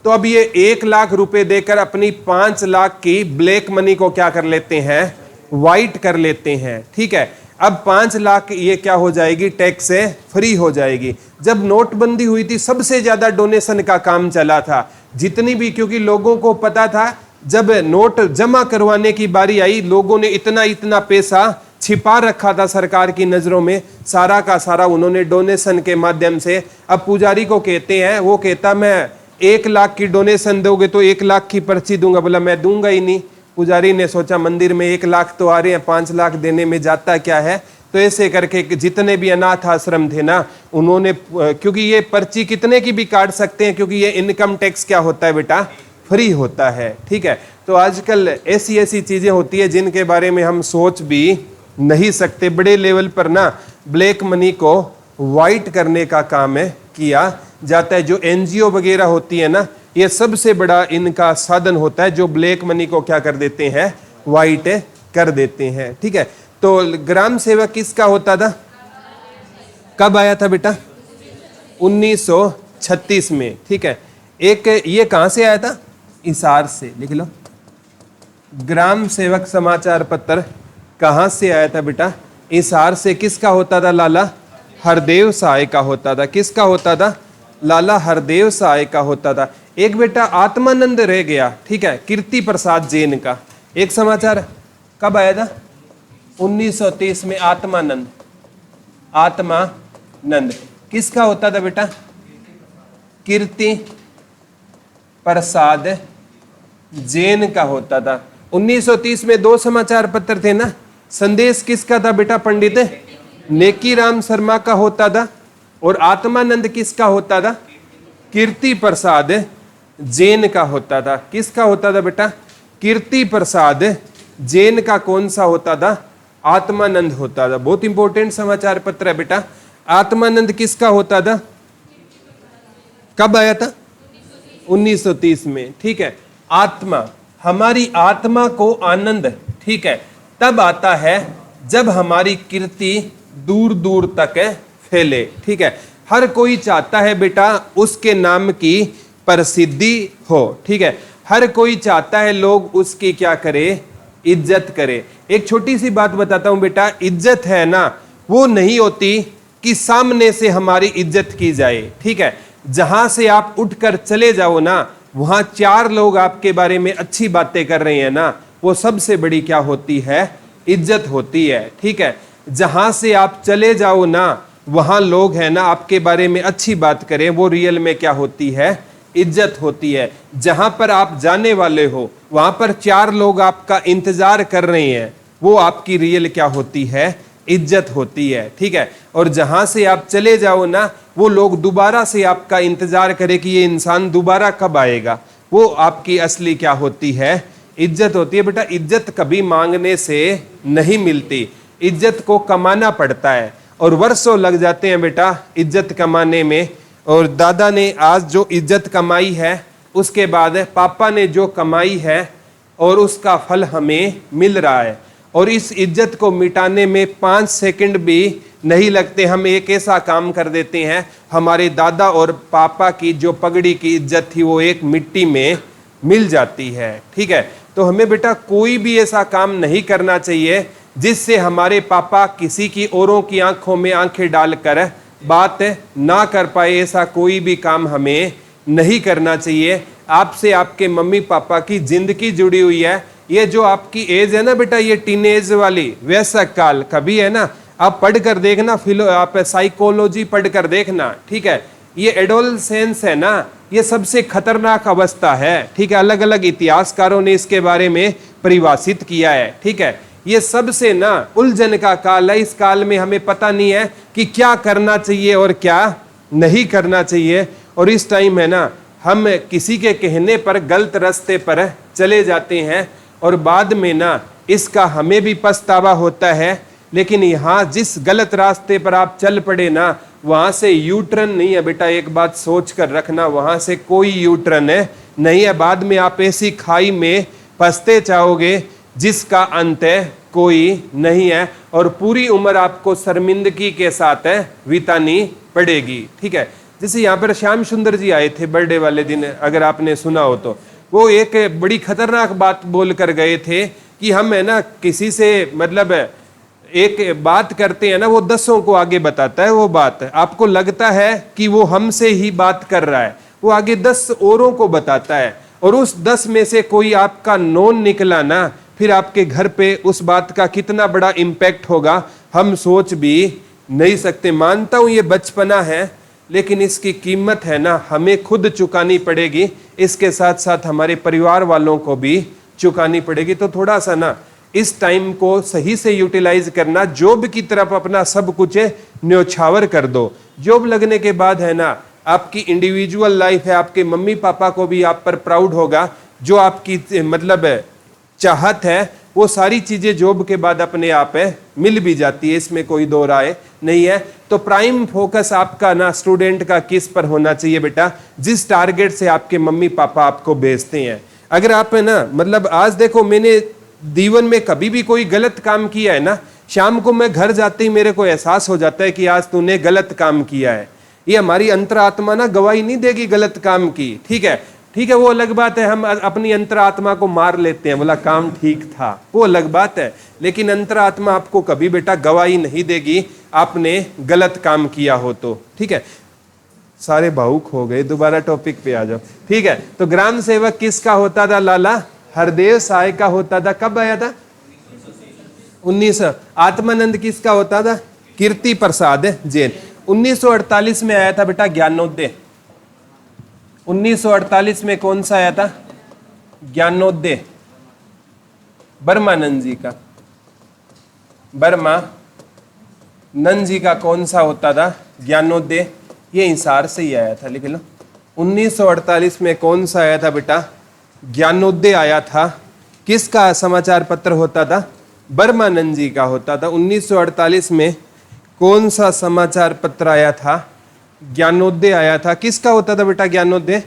तो अब ये 1 लाख रुपए देकर अपनी 5 लाख की ब्लैक मनी को क्या कर लेते हैं? वाइट कर लेते हैं, ठीक है। अब 5 लाख ये क्या हो जाएगी? टैक्स से फ्री हो जाएगी। जब नोटबंदी हुई थी, सबसे ज्यादा डोनेशन का काम चला था, जितनी भी, क्योंकि लोगों को पता था जब नोट जमा करवाने की बारी आई, लोगों ने इतना इतना पैसा छिपा रखा था सरकार की नजरों में, सारा का सारा उन्होंने डोनेशन के माध्यम से। अब पुजारी को कहते हैं, वो कहता मैं 1 लाख की डोनेशन दोगे तो 1 लाख की पर्ची दूंगा। बोला मैं दूंगा ही नहीं। पुजारी ने सोचा मंदिर में 1 लाख तो आ रहे हैं, 5 लाख देने में जाता क्या है। तो ऐसे करके जितने भी अनाथ आश्रम थे ना, उन्होंने, क्योंकि ये पर्ची कितने की भी काट सकते हैं, क्योंकि ये इनकम टैक्स क्या होता है बेटा? फ्री होता है, ठीक है। तो आजकल ऐसी ऐसी चीजें होती है जिनके बारे में हम सोच भी नहीं सकते। बड़े लेवल पर ना ब्लैक मनी को वाइट करने का काम है किया जाता है। जो एनजीओ वगैरह होती है ना, ये सबसे बड़ा इनका साधन होता है, जो ब्लैक मनी को क्या कर देते हैं? वाइट कर देते हैं, ठीक है। तो ग्राम सेवक किसका होता था? कब आया था बेटा? 1936 में, ठीक है। एक ये कहां से आया था? हिसार से, लिख लो। ग्राम सेवक समाचार पत्र कहां से आया था बेटा? हिसार से। किसका होता था? लाला हरदेव सहाय का होता था। किसका होता था? लाला हरदेव सहाय का होता था। एक बेटा आत्मानंद रह गया, ठीक है, कीर्ति प्रसाद जैन का। एक समाचार कब आया था? 1930 में। आत्मानंद, आत्मानंद किसका होता था बेटा? कीर्ति प्रसाद जैन का होता था। 1930 में 2 समाचार पत्र थे ना। संदेश किसका था बेटा? पंडित नेकीराम शर्मा का होता था। और आत्मानंद किसका होता था? कीर्ति प्रसाद जैन का होता था। किसका होता था बेटा? कीर्ति प्रसाद जैन का कौन सा होता था? आत्मानंद होता था। बहुत इंपॉर्टेंट समाचार पत्र है बेटा। आत्मानंद किसका होता था? कब आया था? 1930 में, ठीक है। आत्मा, हमारी आत्मा को आनंद, ठीक है, तब आता है जब हमारी कीर्ति दूर दूर तक फैले, ठीक है। हर कोई चाहता है बेटा उसके नाम की प्रसिद्धि हो, ठीक है। हर कोई चाहता है लोग उसकी क्या करे? इज्जत करे। एक छोटी सी बात बताता हूं बेटा, इज्जत है ना, वो नहीं होती कि सामने से हमारी इज्जत की जाए, ठीक है। जहां से आप उठकर चले जाओ ना, वहां 4 लोग आपके बारे में अच्छी बातें कर रहे हैं ना, वो सबसे बड़ी क्या होती है? इज्जत होती है, ठीक है। जहां से आप चले जाओ ना, वहां लोग है ना आपके बारे में अच्छी बात करें, वो रियल में क्या होती है? इज्जत होती है। जहां पर आप जाने वाले हो, वहां पर 4 लोग आपका इंतजार कर रहे हैं, वो आपकी रियल क्या होती है? इज्जत होती है, ठीक है। और जहां से आप चले जाओ ना, वो लोग दोबारा से आपका इंतजार करे कि ये इंसान दोबारा कब आएगा। वो आपकी असली क्या होती है, इज्जत होती है। बेटा इज्जत कभी मांगने से नहीं मिलती, इज्जत को कमाना पड़ता है और वर्षों लग जाते हैं बेटा इज्जत कमाने में। और दादा ने आज जो इज्जत कमाई है, उसके बाद पापा ने जो कमाई है और उसका फल हमें मिल रहा है। और इस इज्जत को मिटाने में 5 सेकंड भी नहीं लगते। हम एक ऐसा काम कर देते हैं, हमारे दादा और पापा की जो पगड़ी की इज्जत थी वो एक मिट्टी में मिल जाती है। ठीक है, तो हमें बेटा कोई भी ऐसा काम नहीं करना चाहिए जिससे हमारे पापा किसी की औरों की आंखों में आंखें डालकर बात ना कर पाए। ऐसा कोई भी काम हमें नहीं करना चाहिए। आपसे आपके मम्मी पापा की जिंदगी जुड़ी हुई है। ये जो आपकी एज है ना बेटा, ये टीनेज वाली वयस्क काल कभी है ना, आप पढ़ कर देखना, आप साइकोलॉजी पढ़ कर देखना। ठीक है, ये एडोलसेंस है ना, ये सबसे खतरनाक अवस्था है। ठीक है, अलग अलग इतिहासकारों ने इसके बारे में परिभाषित किया है। ठीक है, ये सबसे ना उलझन का काल है। इस काल में हमें पता नहीं है कि क्या करना चाहिए और क्या नहीं करना चाहिए। और इस टाइम है ना, हम किसी के कहने पर गलत रास्ते पर चले जाते हैं और बाद में ना इसका हमें भी पछतावा होता है। लेकिन यहाँ जिस गलत रास्ते पर आप चल पड़े ना, वहां से यू टर्न नहीं है बेटा। एक बात सोच कर रखना, वहां से कोई यू टर्न नहीं है। बाद में आप ऐसी खाई में फंसते चाहोगे जिसका अंत कोई नहीं है और पूरी उम्र आपको शर्मिंदगी के साथ बितानी पड़ेगी। ठीक है, जैसे यहाँ पर श्याम सुंदर जी आए थे बर्थडे वाले दिन, अगर आपने सुना हो तो, वो एक बड़ी खतरनाक बात बोल कर गए थे कि हम है ना किसी से मतलब एक बात करते हैं ना, वो 10 को आगे बताता है। वो बात आपको लगता है कि वो हमसे ही बात कर रहा है, वो आगे 10 औरों को बताता है। और उस 10 में से कोई आपका नॉन निकला ना, फिर आपके घर पे उस बात का कितना बड़ा इम्पैक्ट होगा हम सोच भी नहीं सकते। मानता हूं ये बचपना है, लेकिन इसकी कीमत है ना हमें खुद चुकानी पड़ेगी, इसके साथ साथ हमारे परिवार वालों को भी चुकानी पड़ेगी। तो थोड़ा सा ना इस टाइम को सही से यूटिलाइज करना। जॉब की तरफ अपना सब कुछ न्योछावर कर दो। जॉब लगने के बाद है ना आपकी इंडिविजुअल लाइफ है, आपके मम्मी पापा को भी आप पर प्राउड होगा। जो आपकी मतलब चाहत है वो सारी चीजें जॉब के बाद अपने आप मिल भी जाती है, इसमें कोई दो राय नहीं है। तो प्राइम फोकस आपका ना स्टूडेंट का किस पर होना चाहिए बेटा, जिस टारगेट से आपके मम्मी पापा आपको भेजते हैं। अगर आप है ना मतलब आज देखो, मैंने जीवन में कभी भी कोई गलत काम किया है ना, शाम को मैं घर जाते ही मेरे को एहसास हो जाता है कि आज तूने गलत काम किया है। ये हमारी अंतरात्मा ना गवाही नहीं देगी गलत काम की। ठीक है, ठीक है, वो अलग बात है, हम अपनी अंतरात्मा को मार लेते हैं, बोला काम ठीक था, वो अलग बात है। लेकिन अंतरात्मा आपको कभी बेटा गवाही नहीं देगी आपने गलत काम किया हो तो। ठीक है, सारे भावुक हो गए, दोबारा टॉपिक पे आ जाओ। ठीक है, तो ग्राम सेवक किसका होता था? लाला हरदेव साय का होता था। कब आया था? 1900। आत्मानंद किसका होता था? कीर्ति प्रसाद जैन। 1948 में आया था बेटा ज्ञानोदय। 1948 में कौन सा आया था? ज्ञानोदय ब्रह्मानंद जी का। ब्रह्मानंद जी का कौन सा होता था? ज्ञानोदय। ये हिसार से ही आया था, लिख लो। 1948 में कौन सा आया था बेटा? ज्ञानोदय आया था। किसका समाचार पत्र होता था? ब्रह्मानंद जी का होता था। 1948 में कौन सा समाचार पत्र आया था? ज्ञानोदय आया था। किसका होता था बेटा ज्ञानोदय?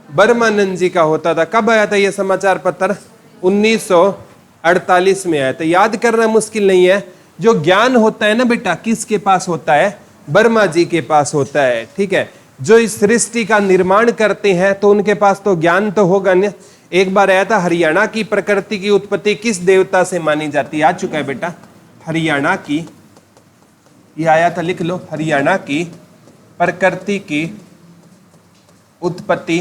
ब्रह्मानंद जी का होता था। कब आया था ये समाचार पत्र? 1948 में आया था। याद करना मुश्किल नहीं है। जो ज्ञान होता है ना बेटा, किसके पास होता है? ब्रह्मा जी के पास होता है। ठीक है, जो इस सृष्टि का निर्माण करते हैं तो उनके पास तो ज्ञान तो होगा न। एक बार आया था, हरियाणा की प्रकृति की उत्पत्ति किस देवता से मानी जाती है? आ चुका है बेटा, हरियाणा की, ये आया था, लिख लो। हरियाणा की प्रकृति की उत्पत्ति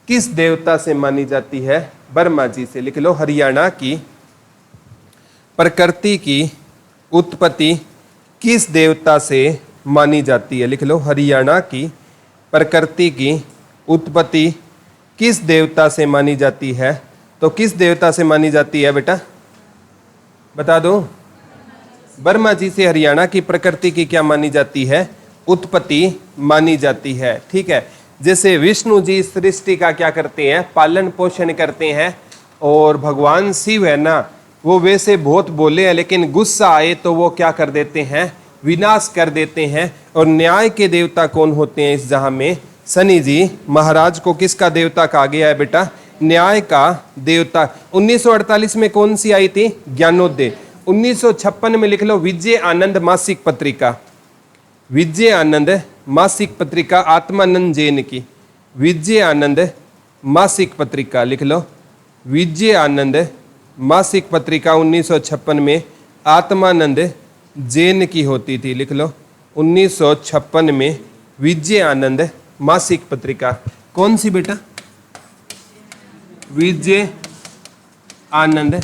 किस देवता से मानी जाती है? ब्रह्मा जी से। लिख लो, हरियाणा की प्रकृति की उत्पत्ति किस देवता से मानी जाती है? लिख लो, हरियाणा की प्रकृति की उत्पत्ति किस देवता से मानी जाती है? तो किस देवता से मानी जाती है बेटा, बता दो। ब्रह्मा जी से हरियाणा की प्रकृति की क्या मानी जाती है? उत्पत्ति मानी जाती है। ठीक है, जैसे विष्णु जी सृष्टि का क्या करते हैं, पालन पोषण करते हैं, और भगवान शिव है ना, वो वैसे बहुत बोले हैं, लेकिन गुस्सा आए तो वो क्या कर देते हैं, विनाश कर देते हैं। और न्याय के देवता कौन होते हैं इस जहां में, शनि जी महाराज को किसका देवता कहा गया है बेटा, न्याय का देवता। 1948 में कौन सी आई थी, ज्ञानोदय। 1956 में लिख लो विजय आनंद मासिक पत्रिका, विजय आनंद मासिक पत्रिका आत्मानंद जैन की, विजय आनंद मासिक पत्रिका लिख लो, विजय आनंद मासिक पत्रिका 1956 में आत्मानंद जैन की होती थी, लिख लो 1956 में विजय आनंद मासिक पत्रिका। कौन सी बेटा, विजय आनंद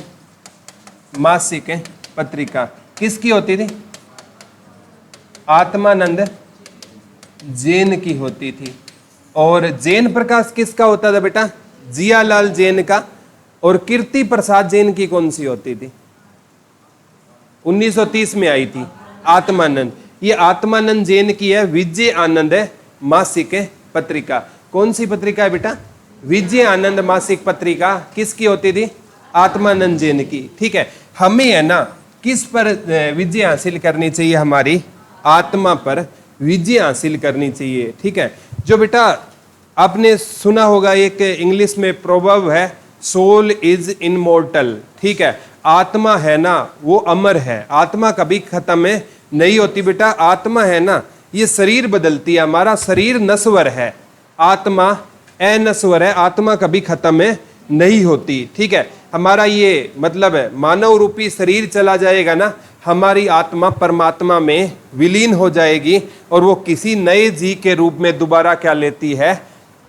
मासिक पत्रिका किसकी होती थी, आत्मानंद जैन की होती थी। और जैन प्रकाश किसका होता था बेटा, जियालाल जैन का। और कीर्ति प्रसाद जैन की कौन सी होती थी, 1930 में आई थी आत्मानंद। ये आत्मानंद जैन की है विजय आनंद मासिक पत्रिका। कौन सी पत्रिका है बेटा, विजय आनंद मासिक पत्रिका किसकी होती थी, आत्मानंद जैन की। ठीक है, हमें है ना किस पर विजय हासिल करनी चाहिए, हमारी आत्मा पर विजय हासिल करनी चाहिए। ठीक है, जो बेटा आपने सुना होगा एक इंग्लिश में प्रोवर्ब है, सोल इज इनमोर्टल। ठीक है, आत्मा है ना वो अमर है, आत्मा कभी खत्म नहीं होती बेटा। आत्मा है ना ये शरीर बदलती है, हमारा शरीर नश्वर है, आत्मा अनश्वर है, आत्मा कभी खत्म नहीं होती। ठीक है, हमारा ये मतलब है मानव रूपी शरीर चला जाएगा ना, हमारी आत्मा परमात्मा में विलीन हो जाएगी और वो किसी नए जीव के रूप में दोबारा क्या लेती है,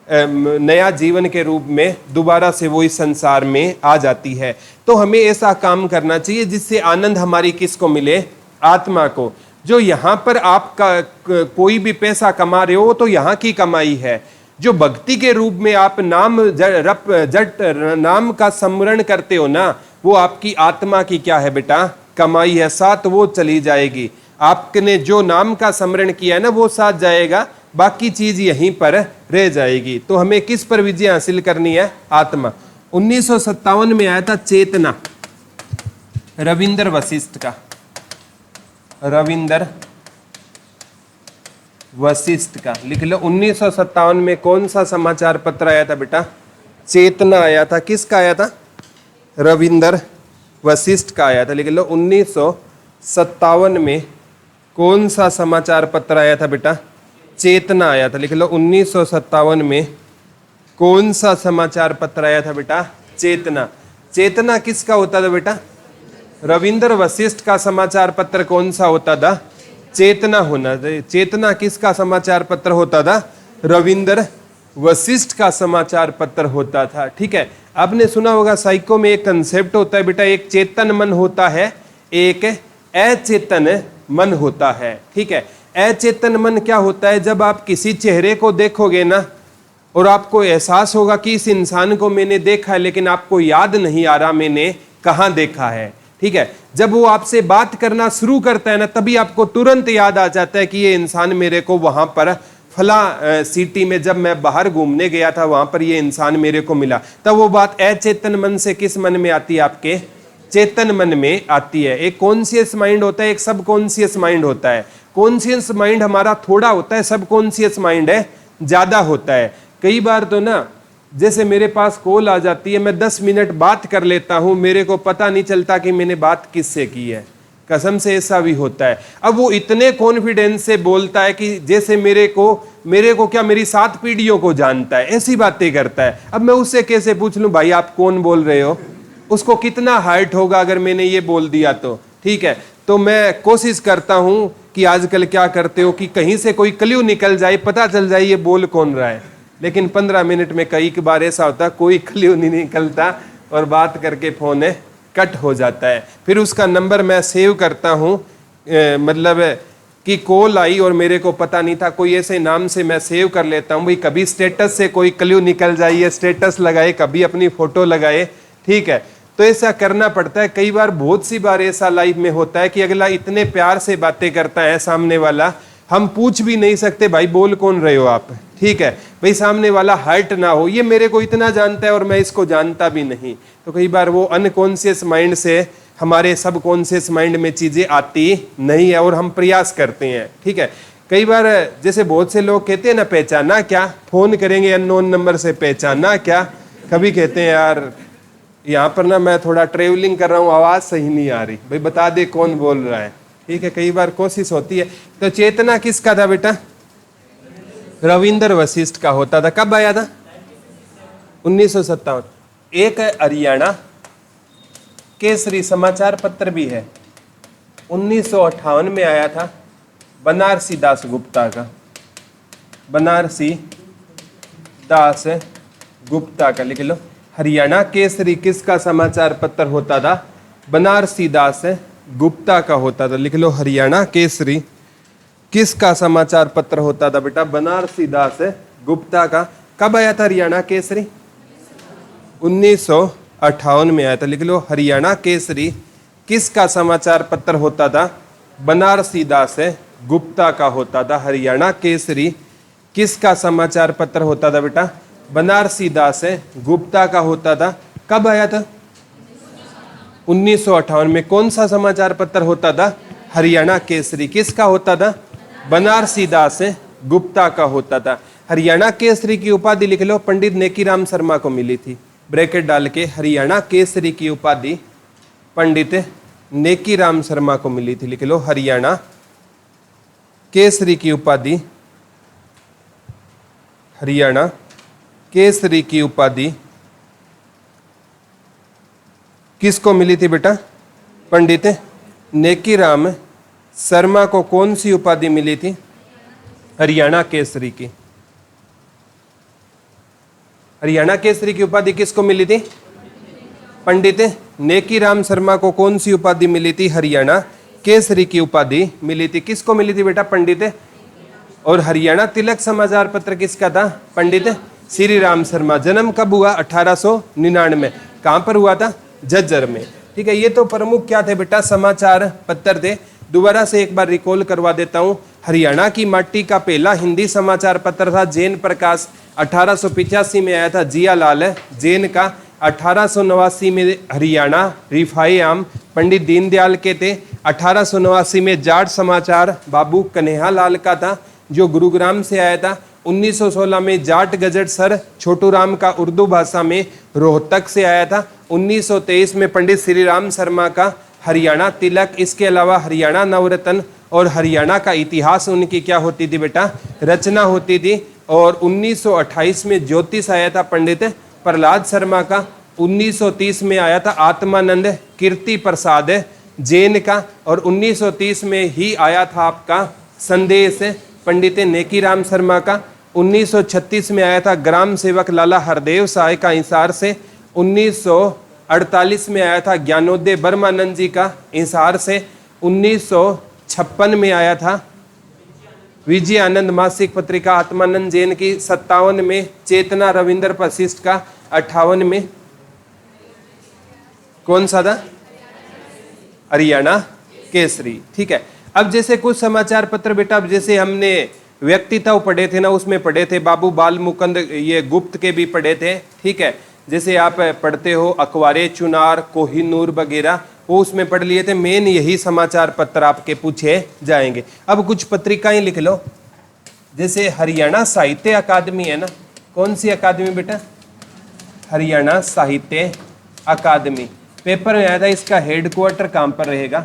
नया जीवन के रूप में दोबारा से वो इस संसार में आ जाती है। तो हमें ऐसा काम करना चाहिए जिससे आनंद हमारी किसको मिले, आत्मा को। जो यहाँ पर आपका कोई भी पैसा कमा रहे हो तो यहाँ की कमाई है। जो भक्ति के रूप में आप नाम जट नाम का स्मरण करते हो ना, वो आपकी आत्मा की क्या है बेटा, कमाई है, साथ वो चली जाएगी। आपने जो नाम का स्मरण किया है ना वो साथ जाएगा, बाकी चीज यहीं पर रह जाएगी। तो हमें किस पर विजय हासिल करनी है, आत्मा। 1957 में आया था चेतना, रविंद्र वशिष्ठ का, रविंद्र वशिष्ठ का लिख लो। 1957 में कौन सा समाचार पत्र आया था बेटा, चेतना आया था। किसका आया था, रविंद्र वशिष्ठ का आया था, लिख लो। 1957 में कौन सा समाचार पत्र आया था बेटा, चेतना आया था, लिख लो। 1957 में कौन सा समाचार पत्र आया था बेटा, चेतना। चेतना किसका होता था बेटा, रविंद्र वशिष्ठ का समाचार पत्र कौन सा होता था, चेतना होना। चेतना किसका समाचार पत्र होता था, रविंद्र वशिष्ठ का समाचार पत्र होता था। ठीक है, आपने सुना होगा साइको में एक कंसेप्ट होता है बेटा, एक चेतन मन होता है, एक अचेतन मन होता है। ठीक है, अचेतन मन क्या होता है, जब आप किसी चेहरे को देखोगे ना और आपको एहसास होगा कि इस इंसान को मैंने देखा है, लेकिन आपको याद नहीं आ रहा मैंने कहाँ देखा है। ठीक है, जब वो आपसे बात करना शुरू करता है ना, तभी आपको तुरंत याद आ जाता है कि ये इंसान मेरे को वहां पर फला सिटी में जब मैं बाहर घूमने गया था वहां पर ये इंसान मेरे को मिला। तब वो बात अचेतन मन से किस मन में आती है, आपके चेतन मन में आती है। एक कॉन्शियस माइंड होता है, एक सब कॉन्शियस माइंड होता है। कॉन्शियस माइंड हमारा थोड़ा होता है, सब कॉन्शियस माइंड है ज्यादा होता है। कई बार तो ना जैसे मेरे पास कॉल आ जाती है, मैं 10 मिनट बात कर लेता हूं, मेरे को पता नहीं चलता कि मैंने बात किससे की है। कसम से ऐसा भी होता है। अब वो इतने कॉन्फिडेंस से बोलता है कि जैसे मेरे को क्या मेरी 7 पीढ़ियों को जानता है, ऐसी बातें करता है। अब मैं उससे कैसे पूछ लूं भाई आप कौन बोल रहे हो, उसको कितना हर्ट होगा अगर मैंने ये बोल दिया तो। ठीक है, तो मैं कोशिश करता हूं कि आजकल क्या करते हो कि कहीं से कोई क्ल्यू निकल जाए, पता चल जाए ये बोल कौन रहा है। लेकिन 15 मिनट में कई बार ऐसा होता है कोई क्ल्यू नहीं निकलता और बात करके फोन कट हो जाता है। फिर उसका नंबर मैं सेव करता हूँ, मतलब कि कॉल आई और मेरे को पता नहीं था, कोई ऐसे नाम से मैं सेव कर लेता हूँ भाई, कभी स्टेटस से कोई क्ल्यू निकल जाइए, स्टेटस लगाए, कभी अपनी फोटो लगाए। ठीक है, तो ऐसा करना पड़ता है। कई बार बहुत सी बार ऐसा लाइफ में होता है कि अगला इतने प्यार से बातें करता है सामने वाला, हम पूछ भी नहीं सकते भाई बोल कौन रहे हो आप, ठीक है भाई, सामने वाला हर्ट ना हो, ये मेरे को इतना जानता है और मैं इसको जानता भी नहीं। तो कई बार वो अनकॉन्शियस माइंड से हमारे सब कॉन्शियस माइंड में चीजें आती नहीं है और हम प्रयास करते हैं, ठीक है। कई बार जैसे बहुत से लोग कहते हैं ना, पहचाना क्या, फोन करेंगे अननोन नंबर से, पहचाना क्या, कभी कहते हैं यार यहाँ पर ना मैं थोड़ा ट्रेवलिंग कर रहा हूँ, आवाज सही नहीं आ रही, भाई बता दे कौन बोल रहा है, ठीक है। कई बार कोशिश होती है। तो चेतना किसका था बेटा? रविंद्र वशिष्ठ का होता था। कब आया था? 1957। एक हरियाणा केसरी समाचार पत्र भी है, 1958 में आया था, बनारसी दास गुप्ता का, बनारसी दास गुप्ता का, लिख लो। हरियाणा केसरी किसका समाचार पत्र होता था? बनारसी दास गुप्ता का होता था, लिख लो। हरियाणा केसरी किसका समाचार पत्र होता था बेटा? बनारसी दास गुप्ता का। कब आया था हरियाणा केसरी? 1958 में आया था, लिख लो। हरियाणा केसरी किसका समाचार पत्र होता था? बनारसी दास गुप्ता का होता था। हरियाणा केसरी किसका समाचार पत्र होता था बेटा? बनारसी दास गुप्ता का होता था। कब आया था? 1958 में। कौन सा समाचार पत्र होता था? हरियाणा केसरी। किसका होता था? बनारसी दास गुप्ता का होता था। हरियाणा केसरी की उपाधि लिख लो, पंडित नेकीराम शर्मा को मिली थी, ब्रैकेट डाल के। हरियाणा केसरी की उपाधि पंडित नेकीराम शर्मा को मिली थी, लिख लो। हरियाणा केसरी की उपाधि, हरियाणा केसरी की उपाधि किसको मिली थी बेटा? पंडित नेकीराम शर्मा को। कौन सी उपाधि मिली थी? हरियाणा केसरी की। हरियाणा केसरी की उपाधि किसको मिली थी? पंडित नेकीराम शर्मा को। कौन सी उपाधि मिली थी? हरियाणा केसरी की उपाधि मिली थी। किसको मिली थी बेटा? पंडित। और हरियाणा तिलक समाचार पत्र किसका था? पंडित श्री राम शर्मा। जन्म कब हुआ? 1899। कहां पर हुआ था? झज्जर में, ठीक है। ये तो प्रमुख क्या थे बेटा? समाचार पत्र थे। दोबारा से एक बार रिकॉल करवा देता हूं। हरियाणा की माटी का पहला हिंदी समाचार पत्र था जैन प्रकाश, 1885 में आया था, जियालाल जैन का। 1889 में हरियाणा रिफाई आम पंडित दीनदयाल के थे। 1889 में जाट समाचार बाबू कन्हैयालाल का था, जो गुरुग्राम से आया था। 1916 में जाट गजट सर छोटू राम का उर्दू भाषा में रोहतक से आया था। 1923 में पंडित श्री राम शर्मा का हरियाणा तिलक। इसके अलावा हरियाणा नवरत्न और हरियाणा का इतिहास उनकी क्या होती थी बेटा? रचना होती थी। और 1928 में ज्योतिष आया था पंडित प्रहलाद शर्मा का। 1930 में आया था आत्मानंद कीर्ति प्रसाद जैन का। और 1930 में ही आया था आपका संदेश पंडित नेकीराम शर्मा का। 1936 में आया था ग्राम सेवक लाला हरदेव साय का हिसार से। 1948 में आया था ज्ञानोदय ब्रह्मानंद जी का हिसार से। 1956 में आया था विजय आनंद मासिक पत्रिका आत्मानंद जैन की। 57 में चेतना रविंद्र वशिष्ठ का। 58 में कौन सा था? हरियाणा केसरी, ठीक है। अब जैसे कुछ समाचार पत्र बेटा, अब जैसे हमने व्यक्तित्व पढ़े थे ना, उसमें पढ़े थे बाबू बाल मुकुंद ये गुप्त के भी पढ़े थे, ठीक है। जैसे आप पढ़ते हो अखबारे चुनार कोहिनूर वगैरह, वो उसमें पढ़ लिए थे। मेन यही समाचार पत्र आपके पूछे जाएंगे। अब कुछ पत्रिकाएं लिख लो, जैसे हरियाणा साहित्य अकादमी है ना। कौन सी अकादमी बेटा? हरियाणा साहित्य अकादमी। पेपर में आया था, इसका हेडक्वार्टर कहां पर रहेगा?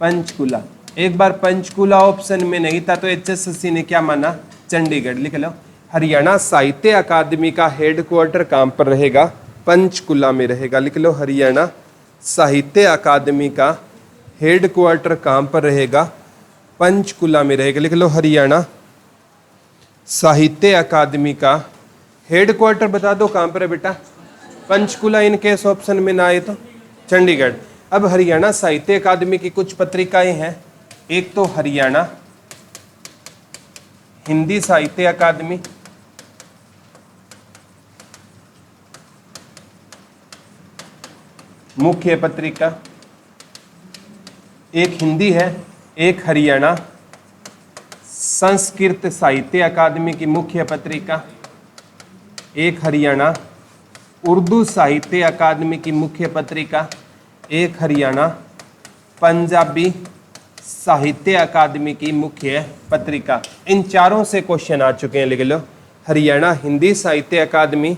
पंचकुला। एक बार पंचकुला ऑप्शन में नहीं था तो HSSC ने क्या माना? चंडीगढ़, लिख लो। हरियाणा साहित्य अकादमी का हेडक्वार्टर कहां पर रहेगा? पंचकुला में रहेगा, लिख लो। हरियाणा साहित्य अकादमी का हेडक्वार्टर कहां पर रहेगा? पंचकुला में रहेगा, लिख लो। हरियाणा साहित्य अकादमी का हेडक्वार्टर बता दो कहां पर है बेटा? पंचकुला। इन केस ऑप्शन में ना आए तो चंडीगढ़। अब हरियाणा साहित्य अकादमी की कुछ पत्रिकाएं हैं। एक तो हरियाणा हिंदी साहित्य अकादमी, मुख्य पत्रिका। एक हिंदी है, एक हरियाणा संस्कृत साहित्य अकादमी की मुख्य पत्रिका, एक हरियाणा उर्दू साहित्य अकादमी की मुख्य पत्रिका, एक हरियाणा पंजाबी साहित्य अकादमी की मुख्य पत्रिका। इन चारों से क्वेश्चन आ चुके हैं, लिख लो। हरियाणा हिंदी साहित्य अकादमी,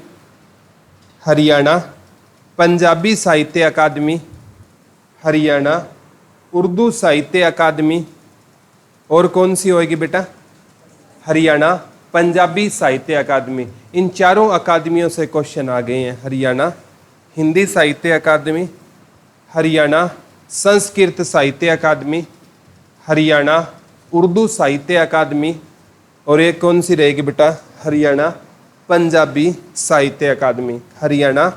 हरियाणा पंजाबी साहित्य अकादमी, हरियाणा उर्दू साहित्य अकादमी, और कौन सी होगी बेटा? हरियाणा पंजाबी साहित्य अकादमी। इन चारों अकादमियों से क्वेश्चन आ गए हैं। हरियाणा हिंदी साहित्य अकादमी, हरियाणा संस्कृत साहित्य अकादमी, हरियाणा उर्दू साहित्य अकादमी, और एक कौन सी रहेगी बेटा? हरियाणा पंजाबी साहित्य अकादमी। हरियाणा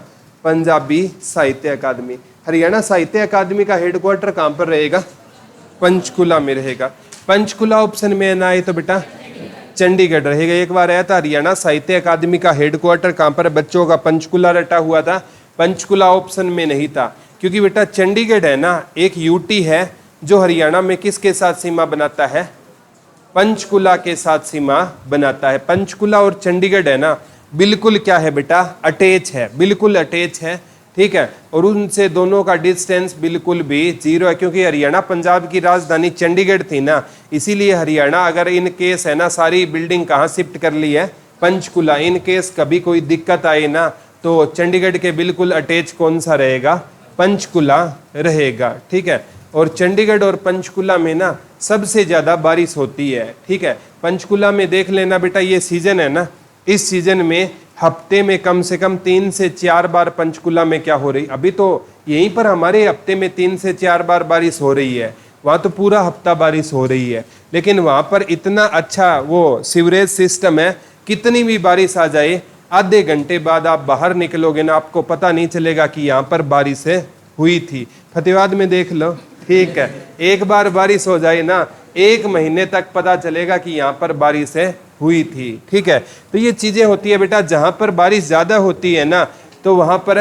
पंजाबी साहित्य अकादमी। हरियाणा साहित्य अकादमी का हेडक्वार्टर कहाँ पर रहेगा? पंचकुला में रहेगा। पंचकुला ऑप्शन में ना आए तो बेटा चंडीगढ़ रहेगा। एक बार आया था हरियाणा साहित्य अकादमी का हेडक्वार्टर कहाँ पर? बच्चों का पंचकुला रटा हुआ था, पंचकुला ऑप्शन में नहीं था, क्योंकि बेटा चंडीगढ़ है ना, एक यूटी है जो हरियाणा में किसके साथ सीमा बनाता है? पंचकुला के साथ सीमा बनाता है। पंचकुला और चंडीगढ़ है ना, बिल्कुल क्या है बेटा? अटैच है, बिल्कुल अटैच है, ठीक है। और उनसे दोनों का डिस्टेंस बिल्कुल भी 0 है, क्योंकि हरियाणा पंजाब की राजधानी चंडीगढ़ थी ना, इसीलिए हरियाणा अगर इन केस है ना सारी बिल्डिंग कहाँ शिफ्ट कर ली है? पंचकुला। इन केस कभी कोई दिक्कत आए ना तो चंडीगढ़ के बिल्कुल अटैच कौन सा रहेगा? पंचकुला रहेगा, ठीक है। और चंडीगढ़ और पंचकुला में ना सबसे ज़्यादा बारिश होती है, ठीक है। पंचकुला में देख लेना बेटा, ये सीजन है ना, इस सीजन में हफ्ते में कम से कम 3 से 4 बार पंचकुला में क्या हो रही? अभी तो यहीं पर हमारे हफ्ते में 3 से 4 बार बारिश हो रही है, वहाँ तो पूरा हफ्ता बारिश हो रही है। लेकिन वहाँ पर इतना अच्छा वो सीवरेज सिस्टम है, कितनी भी बारिश आ जाए आधे घंटे बाद आप बाहर निकलोगे ना, आपको पता नहीं चलेगा कि यहाँ पर बारिश हुई थी। फतेहाबाद में देख लो, ठीक है, एक बार बारिश हो जाए ना 1 महीने तक पता चलेगा कि यहाँ पर बारिश हुई थी, ठीक है। तो ये चीजें होती है बेटा, जहां पर बारिश ज्यादा होती है ना तो वहां पर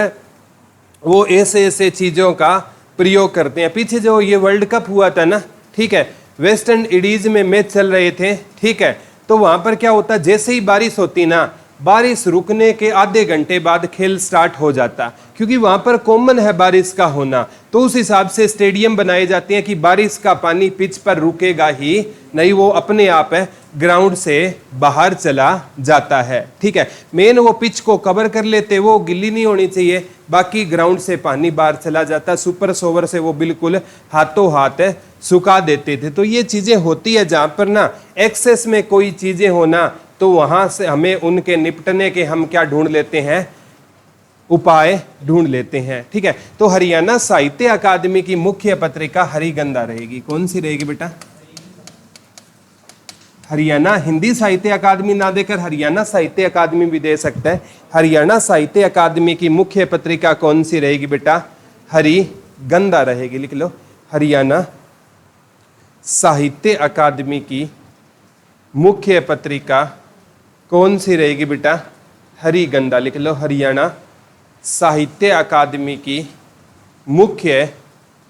वो ऐसे ऐसे चीजों का प्रयोग करते हैं। पीछे जो ये वर्ल्ड कप हुआ था ना, ठीक है, वेस्ट इंडीज में मैच चल रहे थे, ठीक है, तो वहां पर क्या होता, जैसे ही बारिश होती ना, बारिश रुकने के आधे घंटे बाद खेल स्टार्ट हो जाता, क्योंकि वहां पर कॉमन है बारिश का होना। तो उस हिसाब से स्टेडियम बनाए जाते हैं कि बारिश का पानी पिच पर रुकेगा ही नहीं, वो अपने आप है ग्राउंड से बाहर चला जाता है, ठीक है। मेन वो पिच को कवर कर लेते, वो गिल्ली नहीं होनी चाहिए, बाकी ग्राउंड से पानी बाहर चला जाता। सुपर सोवर से वो बिल्कुल हाथों हाथ सुखा देते थे। तो ये चीजें होती है, जहां पर ना एक्सेस में कोई चीजें होना तो वहां से हमें उनके निपटने के हम क्या ढूंढ लेते हैं? उपाय ढूंढ लेते हैं, ठीक है। तो हरियाणा साहित्य अकादमी की मुख्य पत्रिका हरिगंधा रहेगी। कौन सी रहेगी बेटा? हरियाणा हिंदी साहित्य अकादमी ना देकर हरियाणा साहित्य अकादमी भी दे सकता है। हरियाणा साहित्य अकादमी की मुख्य पत्रिका कौन सी रहेगी बेटा? हरिगंधा रहेगी, लिख लो। हरियाणा साहित्य अकादमी की मुख्य पत्रिका कौन सी रहेगी बेटा? हरिगंधा, लिख लो। हरियाणा साहित्य अकादमी की मुख्य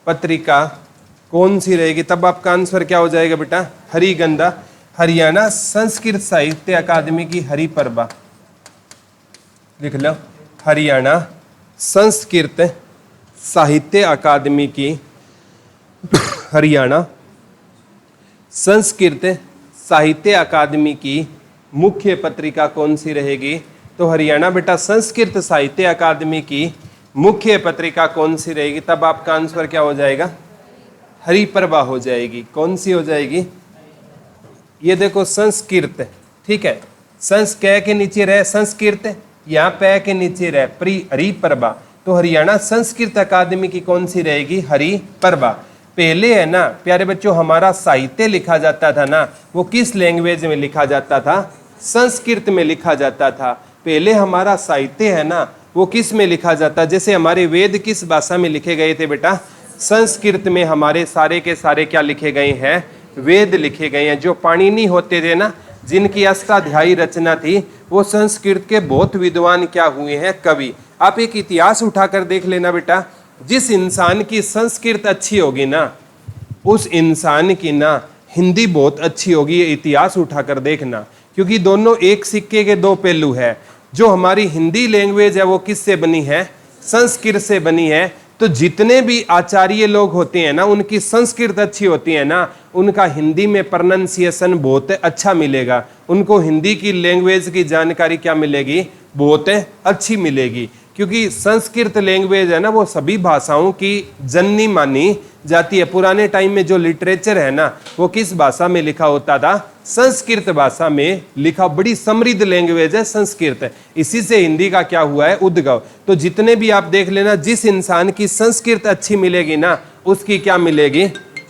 पत्रिका कौन सी रहेगी? तब आपका आंसर क्या हो जाएगा बेटा? हरिगंधा। हरियाणा संस्कृत साहित्य अकादमी की हरिप्रभा, लिख लो। हरियाणा संस्कृत साहित्य अकादमी की हरियाणा संस्कृत साहित्य अकादमी की मुख्य पत्रिका कौन सी रहेगी? तो हरियाणा बेटा संस्कृत साहित्य अकादमी की मुख्य पत्रिका कौन सी रहेगी? तब आपका आंसर क्या हो जाएगा? हरिप्रभा हो जाएगी। कौन सी हो जाएगी? ये देखो संस्कृत, ठीक है, संस कै के नीचे रहे संस्कृत, यहाँ पै के नीचे रहे हरिप्रभा, तो हरियाणा संस्कृत अकादमी की कौन सी रहेगी? हरिप्रभा। पहले है ना प्यारे बच्चों, हमारा साहित्य लिखा जाता था ना, वो किस लैंग्वेज में लिखा जाता था? संस्कृत में लिखा जाता था। पहले हमारा साहित्य है ना, वो किस में लिखा जाता? जैसे हमारे वेद किस भाषा में लिखे गए थे बेटा? संस्कृत में हमारे सारे के सारे क्या लिखे गए हैं? वेद लिखे गए हैं। जो पाणिनि होते थे ना, जिनकी अष्टाध्यायी रचना थी, वो संस्कृत के बहुत विद्वान क्या हुए हैं? कवि। आप एक इतिहास उठाकर देख लेना बेटा, जिस इंसान की संस्कृत अच्छी होगी ना, उस इंसान की ना हिंदी बहुत अच्छी होगी, ये इतिहास उठाकर देखना, क्योंकि दोनों एक सिक्के के दो पहलू है। जो हमारी हिंदी लैंग्वेज है वो किससे बनी है? संस्कृत से बनी है। तो जितने भी आचार्य लोग होते हैं ना, उनकी संस्कृत अच्छी होती है ना, उनका हिंदी में प्रोनाउंसिएशन बहुत अच्छा मिलेगा, उनको हिंदी की लैंग्वेज की जानकारी क्या मिलेगी? बहुत अच्छी मिलेगी। क्योंकि संस्कृत लैंग्वेज है ना, वो सभी भाषाओं की जननी मानी जाती है। पुराने टाइम में जो लिटरेचर है ना, वो किस भाषा में लिखा होता था? संस्कृत भाषा में लिखा। बड़ी समृद्ध लैंग्वेज है संस्कृत, इसी से हिंदी का क्या हुआ है? उद्गव। तो जितने भी आप देख लेना, जिस इंसान की संस्कृत अच्छी मिलेगी ना, उसकी क्या मिलेगी?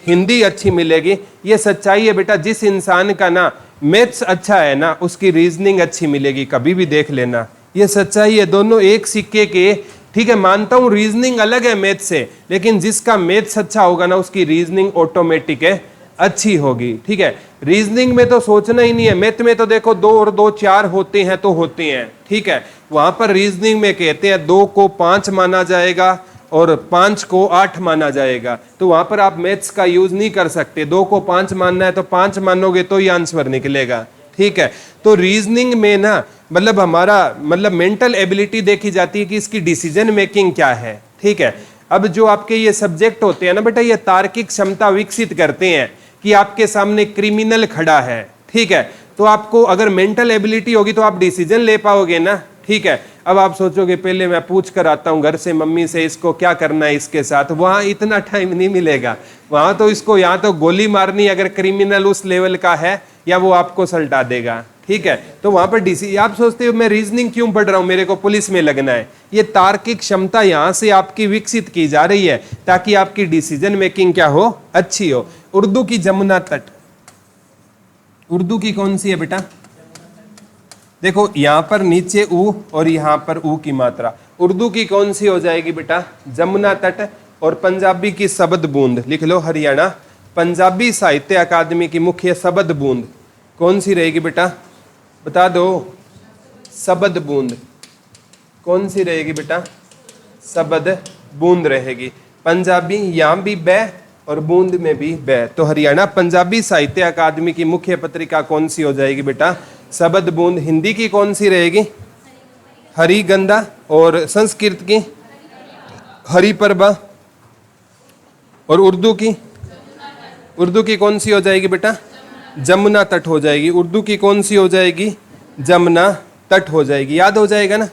हिंदी अच्छी मिलेगी। ये सच्चाई है बेटा। जिस इंसान का ना मैथ्स अच्छा है ना, उसकी रीजनिंग अच्छी मिलेगी, कभी भी देख लेना, ये सच्चाई है। दोनों एक सिक्के के, ठीक है, मानता हूं रीजनिंग अलग है मैथ से, लेकिन जिसका मैथ्स अच्छा होगा ना, उसकी रीजनिंग ऑटोमेटिक है अच्छी होगी। ठीक है, रीजनिंग में तो सोचना ही नहीं है। मैथ में तो देखो 2 और 2 4 होते हैं तो होते हैं, ठीक है। वहां पर रीजनिंग में कहते हैं 2 को 5 माना जाएगा और 5 को 8 माना जाएगा। तो वहां पर आप मैथ्स का यूज नहीं कर सकते। 2 को 5 मानना है तो 5 मानोगे तो ही आंसर निकलेगा, ठीक है। तो रीजनिंग में ना मतलब हमारा मतलब मेंटल एबिलिटी देखी जाती है कि इसकी डिसीजन मेकिंग क्या है, ठीक है। अब जो आपके ये सब्जेक्ट होते हैं ना बेटा, ये तार्किक क्षमता विकसित करते हैं कि आपके सामने क्रिमिनल खड़ा है, ठीक है, तो आपको अगर मेंटल एबिलिटी होगी तो आप डिसीजन ले पाओगे ना, ठीक है। अब आप सोचोगे पहले मैं पूछ कर आता हूँ घर से मम्मी से, इसको क्या करना है इसके साथ, वहां इतना टाइम नहीं मिलेगा। वहां तो इसको यहाँ तो गोली मारनी अगर क्रिमिनल उस लेवल का है, या वो आपको सल्टा देगा, ठीक है। तो वहां पर डीसी, आप सोचते हो मैं रीजनिंग क्यों पढ़ रहा हूं, मेरे को पुलिस में लगना है। ये तार्किक क्षमता यहां से आपकी विकसित की जा रही है ताकि आपकी डिसीजन मेकिंग क्या हो? अच्छी हो। उर्दू की जमुना तट, उर्दू की कौन सी है बेटा? देखो यहां पर नीचे ऊ और यहां पर ऊ की मात्रा। उर्दू की कौन सी हो जाएगी बेटा? जमुना तट। और पंजाबी की शब्द बूंद लिख लो, हरियाणा। पंजाबी साहित्य अकादमी की मुख्य शब्द बूंद कौन सी रहेगी बेटा? बता दो। शब्द बूंद कौन सी रहेगी बेटा? शब्द बूंद रहेगी। पंजाबी यहां भी बै और बूंद में भी बै। तो हरियाणा पंजाबी साहित्य अकादमी की मुख्य पत्रिका कौन सी हो जाएगी बेटा? शब्द बूंद। हिंदी की कौन सी रहेगी? हरिगंधा। और संस्कृत की हरिप्रभा। और उर्दू की? उर्दू की कौन सी हो जाएगी बेटा? जमुना तट हो जाएगी। उर्दू की कौन सी हो जाएगी? जमुना तट हो जाएगी। याद हो जाएगा ना?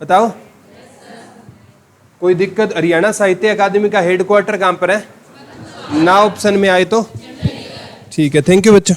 बताओ, कोई दिक्कत? हरियाणा साहित्य अकादमी का हेडक्वार्टर कहां पर है? ना ऑप्शन में आए तो ठीक है। थैंक यू बच्चों।